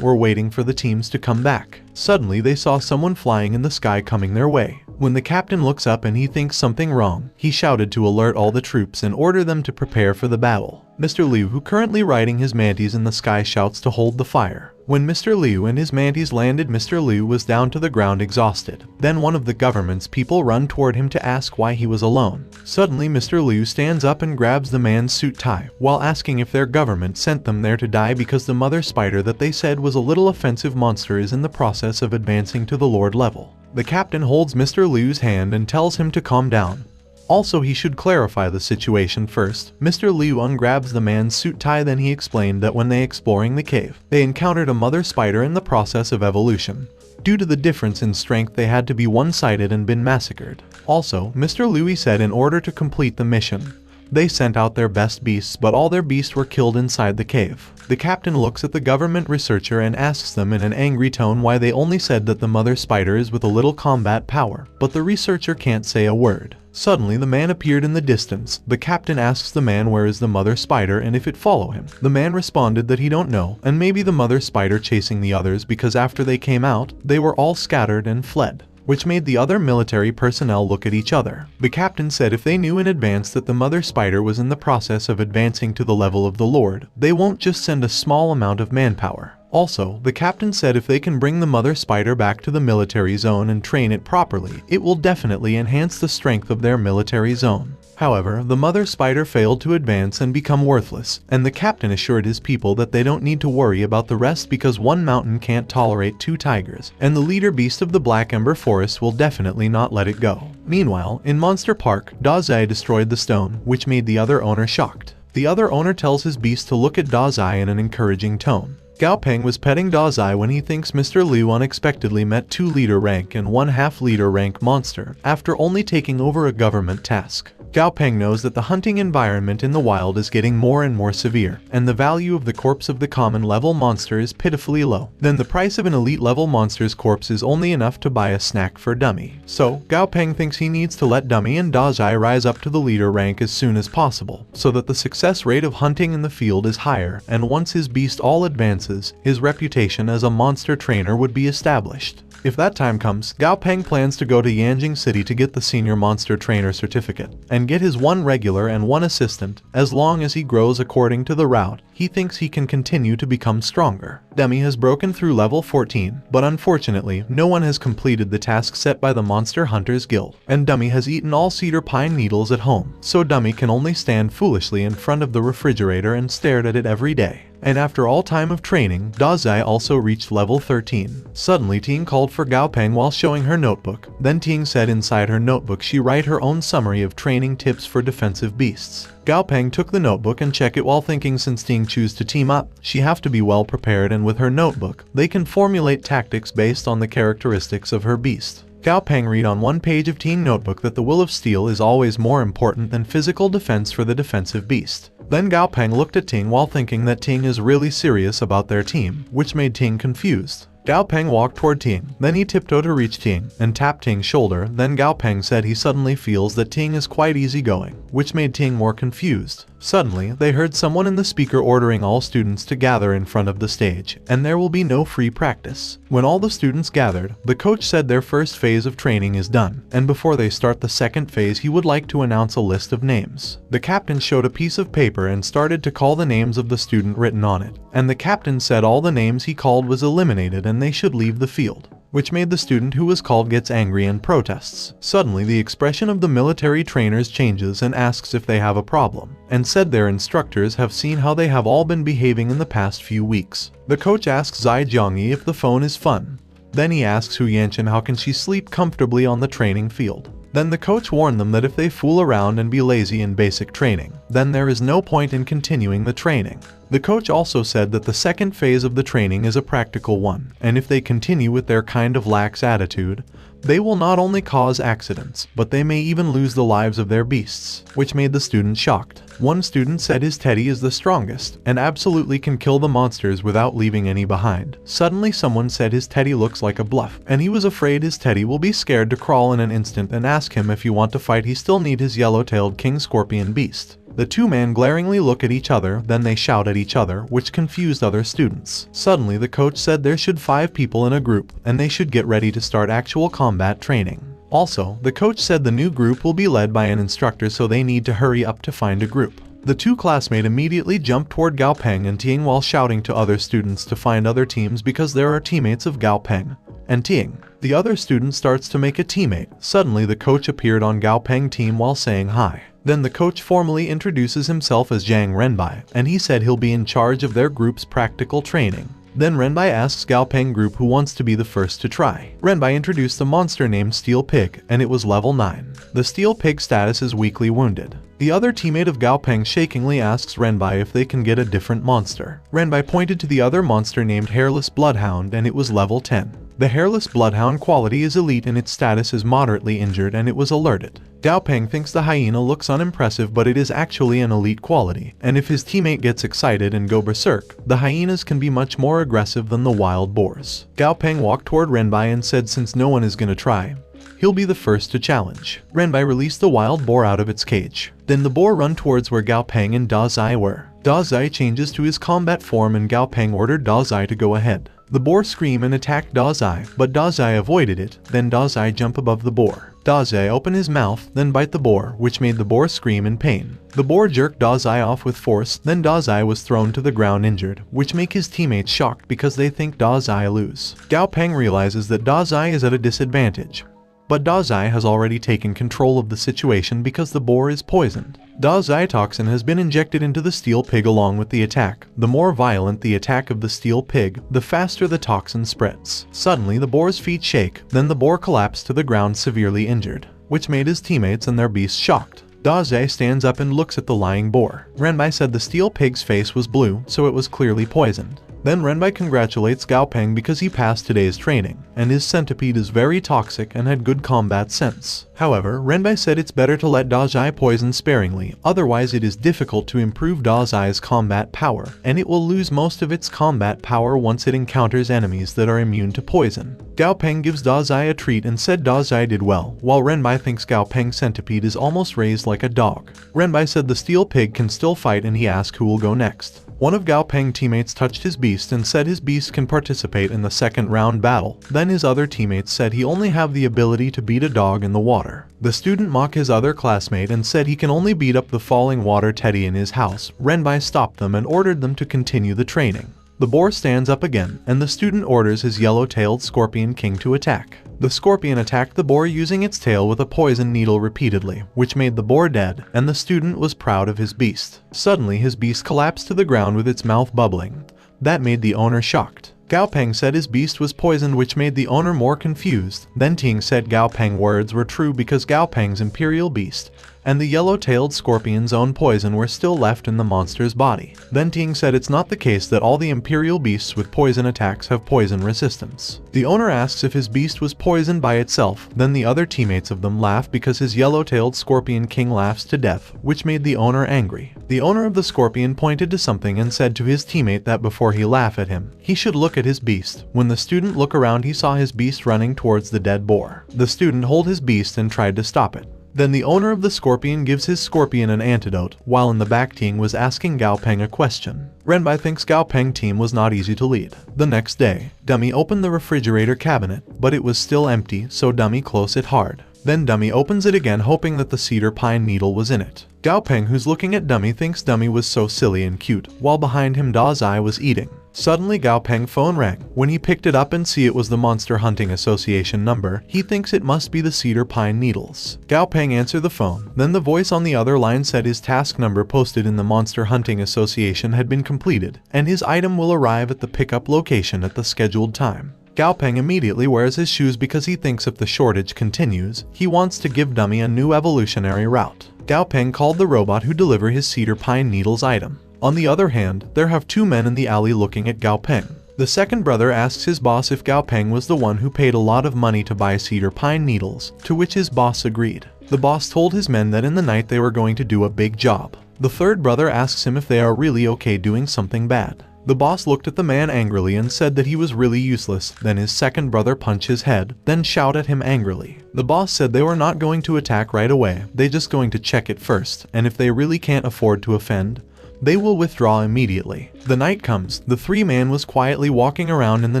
were waiting for the teams to come back. Suddenly they saw someone flying in the sky coming their way. When the captain looks up and he thinks something wrong, he shouted to alert all the troops and order them to prepare for the battle. Mr. Liu, who currently riding his mantis in the sky, shouts to hold the fire. When Mr. Liu and his mantis landed, Mr. Liu was down to the ground exhausted. Then one of the government's people run toward him to ask why he was alone. Suddenly Mr. Liu stands up and grabs the man's suit tie, while asking if their government sent them there to die because the mother spider that they said was a little offensive monster is in the process of advancing to the Lord level. The captain holds Mr. Liu's hand and tells him to calm down. Also, he should clarify the situation first. Mr. Liu ungrabs the man's suit tie, then he explained that when they exploring the cave, they encountered a mother spider in the process of evolution. Due to the difference in strength, they had to be one-sided and been massacred. Also, Mr. Liu said in order to complete the mission, They sent out their best beasts, but all their beasts were killed inside the cave. The captain looks at the government researcher and asks them in an angry tone why they only said that the mother spider is with a little combat power, but the researcher can't say a word. Suddenly the man appeared in the distance. The captain asks the man where is the mother spider and if it follow him. The man responded that he don't know, and maybe the mother spider chasing the others because after they came out, they were all scattered and fled, which made the other military personnel look at each other. The captain said if they knew in advance that the mother spider was in the process of advancing to the level of the Lord, they won't just send a small amount of manpower. Also, the captain said if they can bring the mother spider back to the military zone and train it properly, it will definitely enhance the strength of their military zone. However, the mother spider failed to advance and become worthless, and the captain assured his people that they don't need to worry about the rest because one mountain can't tolerate two tigers, and the leader beast of the Black Ember Forest will definitely not let it go. Meanwhile, in Monster Park, Dazai destroyed the stone, which made the other owner shocked. The other owner tells his beast to look at Dazai in an encouraging tone. Gao Peng was petting Dazai when he thinks Mr. Liu unexpectedly met 2 leader rank and 1 half leader rank monster after only taking over a government task. Gao Peng knows that the hunting environment in the wild is getting more and more severe, and the value of the corpse of the common level monster is pitifully low. Then the price of an elite level monster's corpse is only enough to buy a snack for Dummy. So, Gao Peng thinks he needs to let Dummy and Dazai rise up to the leader rank as soon as possible, so that the success rate of hunting in the field is higher, and once his beast all advances, his reputation as a monster trainer would be established. If that time comes, Gao Peng plans to go to Yanjing City to get the Senior Monster Trainer certificate, and get his 1 regular and 1 assistant. As long as he grows according to the route, he thinks he can continue to become stronger. Dummy has broken through level 14, but unfortunately, no one has completed the task set by the Monster Hunters Guild, and Dummy has eaten all cedar pine needles at home, so Dummy can only stand foolishly in front of the refrigerator and stare at it every day. And after all time of training, Dazai also reached level 13. Suddenly Ting called for Gao Peng while showing her notebook. Then Ting said inside her notebook she write her own summary of training tips for defensive beasts. Gao Peng took the notebook and checked it while thinking since Ting choose to team up, she have to be well prepared, and with her notebook, they can formulate tactics based on the characteristics of her beast. Gao Peng read on 1 page of Ting notebook that the will of steel is always more important than physical defense for the defensive beast. Then Gao Peng looked at Ting while thinking that Ting is really serious about their team, which made Ting confused. Gao Peng walked toward Ting, then he tiptoed to reach Ting, and tapped Ting's shoulder. Then Gao Peng said he suddenly feels that Ting is quite easygoing, which made Ting more confused. Suddenly, they heard someone in the speaker ordering all students to gather in front of the stage, and there will be no free practice. When all the students gathered, the coach said their first phase of training is done, and before they start the second phase he would like to announce a list of names. The captain showed a piece of paper and started to call the names of the student written on it, and the captain said all the names he called was eliminated and they should leave the field, which made the student who was called gets angry and protests. Suddenly the expression of the military trainers changes and asks if they have a problem, and said their instructors have seen how they have all been behaving in the past few weeks. The coach asks Zai Jiangyi if the phone is fun. Then he asks Hu Yanchen how can she sleep comfortably on the training field. Then the coach warned them that if they fool around and be lazy in basic training, then there is no point in continuing the training. The coach also said that the second phase of the training is a practical one, and if they continue with their kind of lax attitude, they will not only cause accidents, but they may even lose the lives of their beasts, which made the student shocked. One student said his teddy is the strongest, and absolutely can kill the monsters without leaving any behind. Suddenly someone said his teddy looks like a bluff, and he was afraid his teddy will be scared to crawl in an instant and ask him if you want to fight he still need his yellow-tailed king scorpion beast. The 2 men glaringly look at each other, then they shout at each other, which confused other students. Suddenly the coach said there should 5 people in a group, and they should get ready to start actual combat training. Also, the coach said the new group will be led by an instructor, so they need to hurry up to find a group. The 2 classmates immediately jumped toward Gao Peng and Ting while shouting to other students to find other teams because there are teammates of Gao Peng and Ting. The other student starts to make a teammate. Suddenly the coach appeared on Gao Peng team while saying hi. Then the coach formally introduces himself as Zhang Renbai, and he said he'll be in charge of their group's practical training. Then Renbai asks Gao Peng group who wants to be the first to try. Renbai introduced a monster named Steel Pig, and it was level 9. The Steel Pig status is weakly wounded. The other teammate of Gao Peng shakingly asks Renbai if they can get a different monster. Renbai pointed to the other monster named Hairless Bloodhound, and it was level 10. The hairless bloodhound quality is elite and its status is moderately injured, and it was alerted. Gao Peng thinks the hyena looks unimpressive, but it is actually an elite quality, and if his teammate gets excited and go berserk, the hyenas can be much more aggressive than the wild boars. Gao Peng walked toward Renbai and said since no one is gonna try, he'll be the first to challenge. Renbai released the wild boar out of its cage. Then the boar run towards where Gao Peng and Da Zai were. Da Zai changes to his combat form and Gao Peng ordered Da Zai to go ahead. The boar screamed and attacked Da Zai, but Da Zai avoided it. Then Da Zai jump above the boar. Da Zai open his mouth, then bite the boar, which made the boar scream in pain. The boar jerked Da Zai off with force, then Da Zai was thrown to the ground injured, which make his teammates shocked because they think Da Zai lose. Gao Peng realizes that Da Zai is at a disadvantage, but Da Zai has already taken control of the situation because the boar is poisoned. Da Zai toxin has been injected into the steel pig along with the attack. The more violent the attack of the steel pig, the faster the toxin spreads. Suddenly the boar's feet shake, then the boar collapsed to the ground severely injured, which made his teammates and their beasts shocked. Da Zai stands up and looks at the lying boar. Renbai said the steel pig's face was blue, so it was clearly poisoned. Then Renbai congratulates Gao Peng because he passed today's training, and his centipede is very toxic and had good combat sense. However, Renbai said it's better to let Da Zai poison sparingly, otherwise it is difficult to improve Da Zai's combat power, and it will lose most of its combat power once it encounters enemies that are immune to poison. Gao Peng gives Da Zai a treat and said Da Zai did well, while Renbai thinks Gao Peng's centipede is almost raised like a dog. Renbai said the steel pig can still fight and he asked who will go next. One of Gao Peng's teammates touched his beast and said his beast can participate in the second round battle. Then his other teammates said he only have the ability to beat a dog in the water. The student mocked his other classmate and said he can only beat up the falling water teddy in his house. Renbai stopped them and ordered them to continue the training. The boar stands up again, and the student orders his yellow-tailed scorpion king to attack. The scorpion attacked the boar using its tail with a poison needle repeatedly, which made the boar dead, and the student was proud of his beast. Suddenly his beast collapsed to the ground with its mouth bubbling. That made the owner shocked. Gao Peng said his beast was poisoned, which made the owner more confused. Then Ting said Gao Peng's words were true because Gao Peng's imperial beast and the yellow-tailed scorpion's own poison were still left in the monster's body. Then Ting said it's not the case that all the imperial beasts with poison attacks have poison resistance. The owner asks if his beast was poisoned by itself, then the other teammates of them laugh because his yellow-tailed scorpion king laughs to death, which made the owner angry. The owner of the scorpion pointed to something and said to his teammate that before he laugh at him, he should look at his beast. When the student looked around, he saw his beast running towards the dead boar. The student held his beast and tried to stop it. Then the owner of the scorpion gives his scorpion an antidote, while in the back Ting was asking Gao Peng a question. Renbai thinks Gao Peng's team was not easy to lead. The next day, Dummy opened the refrigerator cabinet, but it was still empty, so Dummy closed it hard. Then Dummy opens it again hoping that the cedar pine needle was in it. Gao Peng, who's looking at Dummy, thinks Dummy was so silly and cute, while behind him Da Zai was eating. Suddenly Gao Peng's phone rang. When he picked it up and see it was the Monster Hunting Association number, he thinks it must be the cedar pine needles. Gao Peng answered the phone. Then the voice on the other line said his task number posted in the Monster Hunting Association had been completed, and his item will arrive at the pickup location at the scheduled time. Gao Peng immediately wears his shoes because he thinks if the shortage continues, he wants to give Dummy a new evolutionary route. Gao Peng called the robot who deliver his cedar pine needles item. On the other hand, there have two men in the alley looking at Gao Peng. The second brother asks his boss if Gao Peng was the one who paid a lot of money to buy cedar pine needles, to which his boss agreed. The boss told his men that in the night they were going to do a big job. The third brother asks him if they are really okay doing something bad. The boss looked at the man angrily and said that he was really useless. Then his second brother punched his head, then shouted at him angrily. The boss said they were not going to attack right away, they just going to check it first, and if they really can't afford to offend, they will withdraw immediately. The night comes. The three men was quietly walking around in the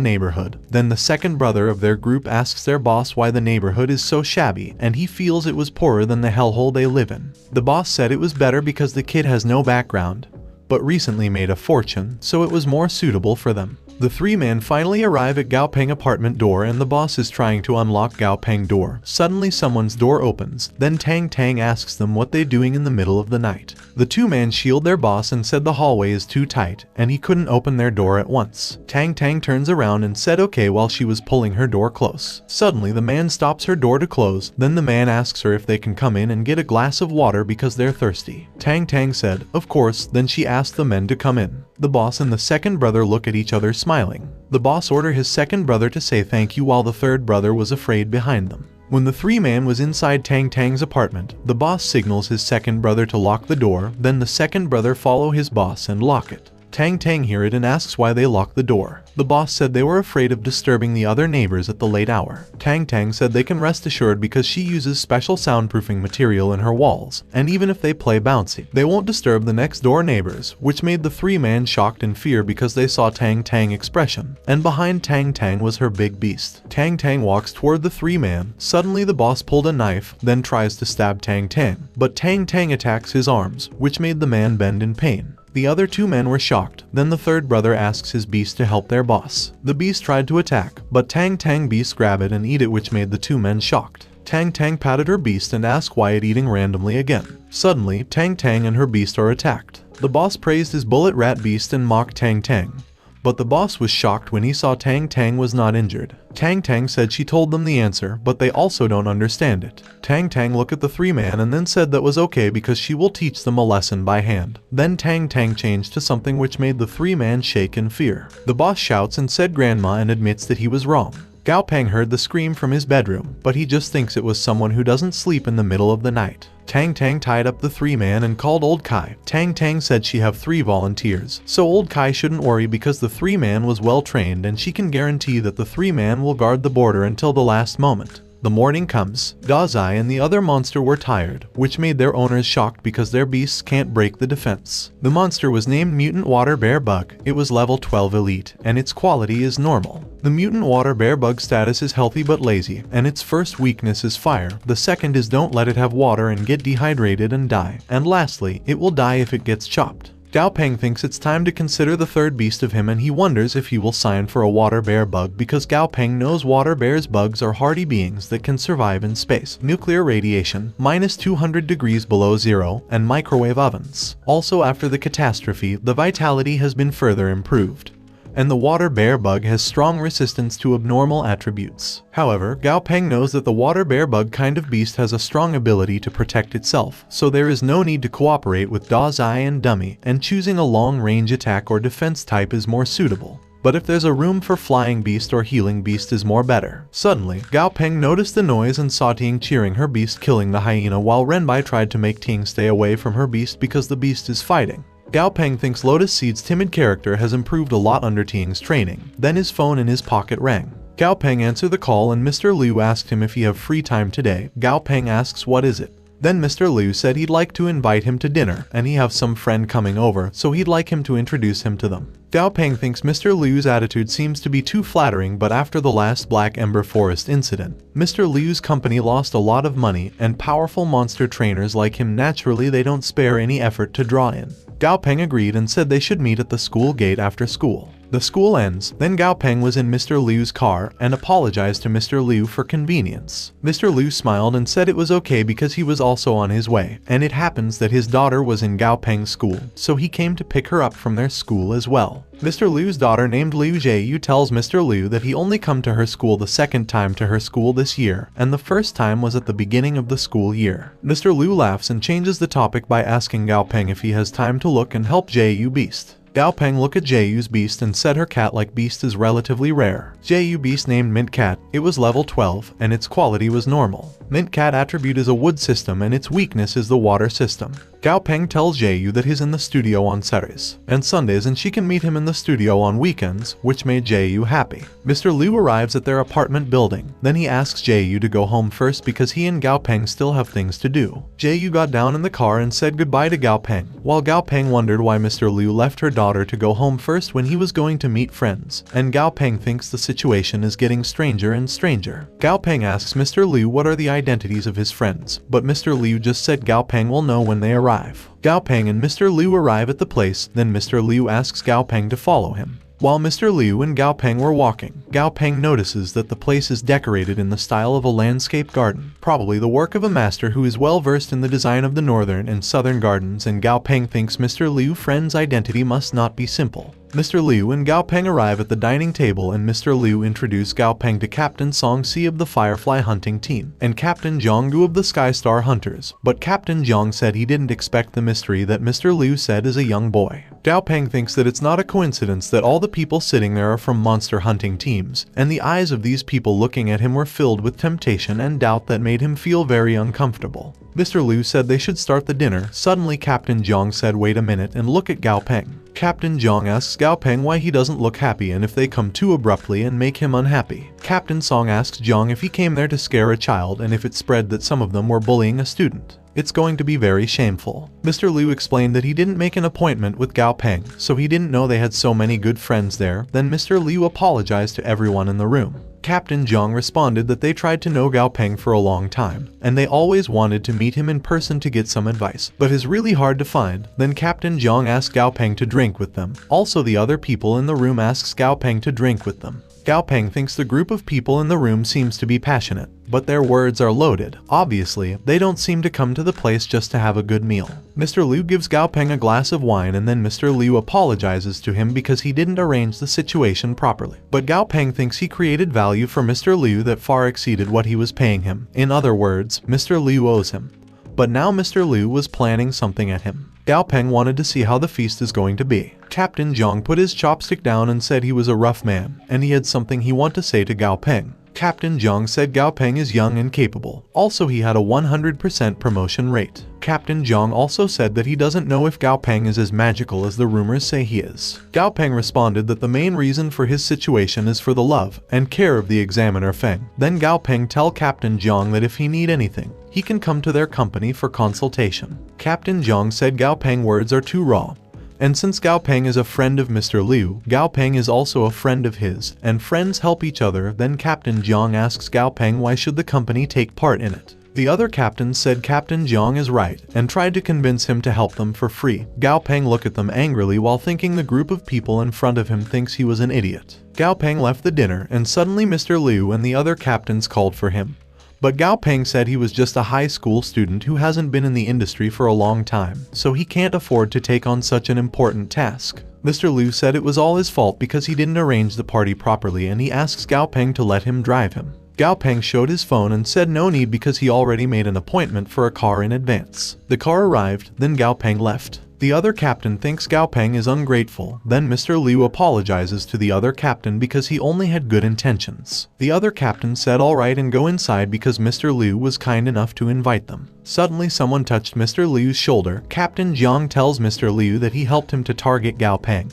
neighborhood. Then the second brother of their group asks their boss why the neighborhood is so shabby, and he feels it was poorer than the hellhole they live in. The boss said it was better because the kid has no background, but recently made a fortune, so it was more suitable for them. The three men finally arrive at Gao Peng apartment door and the boss is trying to unlock Gao Peng door. Suddenly someone's door opens, then Tang Tang asks them what they're doing in the middle of the night. The two men shield their boss and said the hallway is too tight and he couldn't open their door at once. Tang Tang turns around and said okay while she was pulling her door close. Suddenly the man stops her door to close, then the man asks her if they can come in and get a glass of water because they're thirsty. Tang Tang said, of course, then she asked the men to come in. The boss and the second brother look at each other smiling. The boss ordered his second brother to say thank you while the third brother was afraid behind them. When the three-man was inside Tang Tang's apartment, the boss signals his second brother to lock the door, then the second brother follow his boss and lock it. Tang Tang hear it and asks why they locked the door. The boss said they were afraid of disturbing the other neighbors at the late hour. Tang Tang said they can rest assured because she uses special soundproofing material in her walls, and even if they play bouncy, they won't disturb the next door neighbors, which made the three-man shocked in fear because they saw Tang Tang expression, and behind Tang Tang was her big beast. Tang Tang walks toward the three-man. Suddenly the boss pulled a knife, then tries to stab Tang Tang, but Tang Tang attacks his arms, which made the man bend in pain. The other two men were shocked. Then the third brother asks his beast to help their boss. The beast tried to attack, but Tang Tang beast grab it and eat it, which made the two men shocked. Tang Tang patted her beast and asked why it eating randomly again. Suddenly, Tang Tang and her beast are attacked. The boss praised his bullet rat beast and mocked Tang Tang. But the boss was shocked when he saw Tang Tang was not injured. Tang Tang said she told them the answer, but they also don't understand it. Tang Tang looked at the three-man and then said that was okay because she will teach them a lesson by hand. Then Tang Tang changed to something which made the three-man shake in fear. The boss shouts and said grandma and admits that he was wrong. Gao Peng heard the scream from his bedroom, but he just thinks it was someone who doesn't sleep in the middle of the night. Tang Tang tied up the three-man and called Old Kai. Tang Tang said she have 3 volunteers, so Old Kai shouldn't worry because the three-man was well trained and she can guarantee that the three-man will guard the border until the last moment. The morning comes. Dazai and the other monster were tired, which made their owners shocked because their beasts can't break the defense. The monster was named Mutant Water Bear Bug. It was level 12 elite, and its quality is normal. The Mutant Water Bear Bug status is healthy but lazy, and its first weakness is fire. The second is don't let it have water and get dehydrated and die. And lastly, it will die if it gets chopped. Gao Peng thinks it's time to consider the third beast of him, and he wonders if he will sign for a water bear bug because Gao Peng knows water bears bugs are hardy beings that can survive in space, nuclear radiation, minus 200 degrees below zero, and microwave ovens. Also after the catastrophe, the vitality has been further improved, and the water bear bug has strong resistance to abnormal attributes. However, Gao Peng knows that the water bear bug kind of beast has a strong ability to protect itself, so there is no need to cooperate with Dazai and Dummy, and choosing a long-range attack or defense type is more suitable. But if there's a room for flying beast or healing beast is more better. Suddenly, Gao Peng noticed the noise and saw Ting cheering her beast killing the hyena while Renbai tried to make Ting stay away from her beast because the beast is fighting. Gao Peng thinks Lotus Seed's timid character has improved a lot under Ting's training. Then his phone in his pocket rang. Gao Peng answered the call and Mr. Liu asked him if he have free time today. Gao Peng asks what is it. Then Mr. Liu said he'd like to invite him to dinner and he have some friend coming over, so he'd like him to introduce him to them. Gao Peng thinks Mr. Liu's attitude seems to be too flattering, but after the last Black Ember Forest incident, Mr. Liu's company lost a lot of money, and powerful monster trainers like him naturally they don't spare any effort to draw in. Gao Peng agreed and said they should meet at the school gate after school. The school ends, then Gao Peng was in Mr. Liu's car and apologized to Mr. Liu for convenience. Mr. Liu smiled and said it was okay because he was also on his way, and it happens that his daughter was in Gao Peng's school, so he came to pick her up from their school as well. Mr. Liu's daughter named Liu Jieyu tells Mr. Liu that he only come to her school the second time to her school this year, and the first time was at the beginning of the school year. Mr. Liu laughs and changes the topic by asking Gao Peng if he has time to look and help Jieyu beast. Gao Peng looked at Jieyu's beast and said her cat-like beast is relatively rare. Jieyu beast named Mint Cat. It was level 12, and its quality was normal. Mint Cat attribute is a wood system and its weakness is the water system. Gao Peng tells Jieyu that he's in the studio on Saturdays and Sundays and she can meet him in the studio on weekends, which made Jieyu happy. Mr. Liu arrives at their apartment building. Then he asks Jieyu to go home first because he and Gao Peng still have things to do. Jieyu got down in the car and said goodbye to Gao Peng, while Gao Peng wondered why Mr. Liu left her daughter to go home first when he was going to meet friends, and Gao Peng thinks the situation is getting stranger and stranger. Gao Peng asks Mr. Liu what are the identities of his friends, but Mr. Liu just said Gao Peng will know when they arrive. Gao Peng and Mr. Liu arrive at the place, then Mr. Liu asks Gao Peng to follow him. While Mr. Liu and Gao Peng were walking, Gao Peng notices that the place is decorated in the style of a landscape garden, probably the work of a master who is well versed in the design of the northern and southern gardens, and Gao Peng thinks Mr. Liu's friend's identity must not be simple. Mr. Liu and Gao Peng arrive at the dining table and Mr. Liu introduces Gao Peng to Captain Song Si of the Firefly hunting team and Captain Zhang Gu of the Skystar Hunters, but Captain Zhang said he didn't expect the mystery that Mr. Liu said is a young boy. Gao Peng thinks that it's not a coincidence that all the people sitting there are from monster hunting teams, and the eyes of these people looking at him were filled with temptation and doubt that made him feel very uncomfortable. Mr. Liu said they should start the dinner. Suddenly Captain Zhang said wait a minute and look at Gao Peng. Captain Zhang asks Gao Peng why he doesn't look happy and if they come too abruptly and make him unhappy. Captain Song asks Zhang if he came there to scare a child and if it spread that some of them were bullying a student. It's going to be very shameful. Mr. Liu explained that he didn't make an appointment with Gao Peng, so he didn't know they had so many good friends there. Then Mr. Liu apologized to everyone in the room. Captain Zhang responded that they tried to know Gao Peng for a long time, and they always wanted to meet him in person to get some advice, but it's really hard to find. Then Captain Zhang asked Gao Peng to drink with them. Also the other people in the room asks Gao Peng to drink with them. Gao Peng thinks the group of people in the room seems to be passionate, but their words are loaded. Obviously, they don't seem to come to the place just to have a good meal. Mr. Liu gives Gao Peng a glass of wine and then Mr. Liu apologizes to him because he didn't arrange the situation properly. But Gao Peng thinks he created value for Mr. Liu that far exceeded what he was paying him. In other words, Mr. Liu owes him. But now Mr. Liu was planning something at him. Gao Peng wanted to see how the feast is going to be. Captain Zhang put his chopstick down and said he was a rough man, and he had something he wanted to say to Gao Peng. Captain Zhang said Gao Peng is young and capable. Also he had a 100% promotion rate. Captain Zhang also said that he doesn't know if Gao Peng is as magical as the rumors say he is. Gao Peng responded that the main reason for his situation is for the love and care of the examiner Feng. Then Gao Peng tell Captain Zhang that if he need anything, he can come to their company for consultation. Captain Zhang said Gao Peng words are too raw. And since Gao Peng is a friend of Mr. Liu, Gao Peng is also a friend of his, and friends help each other. Then Captain Zhang asks Gao Peng why should the company take part in it. The other captains said Captain Zhang is right, and tried to convince him to help them for free. Gao Peng looked at them angrily while thinking the group of people in front of him thinks he was an idiot. Gao Peng left the dinner, and suddenly Mr. Liu and the other captains called for him. But Gao Peng said he was just a high school student who hasn't been in the industry for a long time, so he can't afford to take on such an important task. Mr. Liu said it was all his fault because he didn't arrange the party properly and he asks Gao Peng to let him drive him. Gao Peng showed his phone and said no need because he already made an appointment for a car in advance. The car arrived, then Gao Peng left. The other captain thinks Gao Peng is ungrateful. Then Mr. Liu apologizes to the other captain because he only had good intentions. The other captain said alright and go inside because Mr. Liu was kind enough to invite them. Suddenly someone touched Mr. Liu's shoulder. Captain Zhang tells Mr. Liu that he helped him to target Gao Peng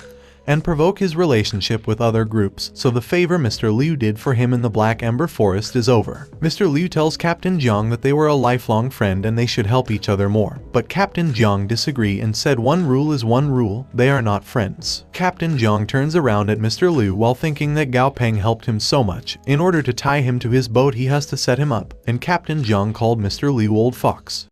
and provoke his relationship with other groups, so the favor Mr. Liu did for him in the Black Ember Forest is over. Mr. Liu tells Captain Zhang that they were a lifelong friend and they should help each other more, but Captain Zhang disagreed and said one rule is one rule, they are not friends. Captain Zhang turns around at Mr. Liu while thinking that Gao Peng helped him so much. In order to tie him to his boat he has to set him up, and Captain Zhang called Mr. Liu Old Fox.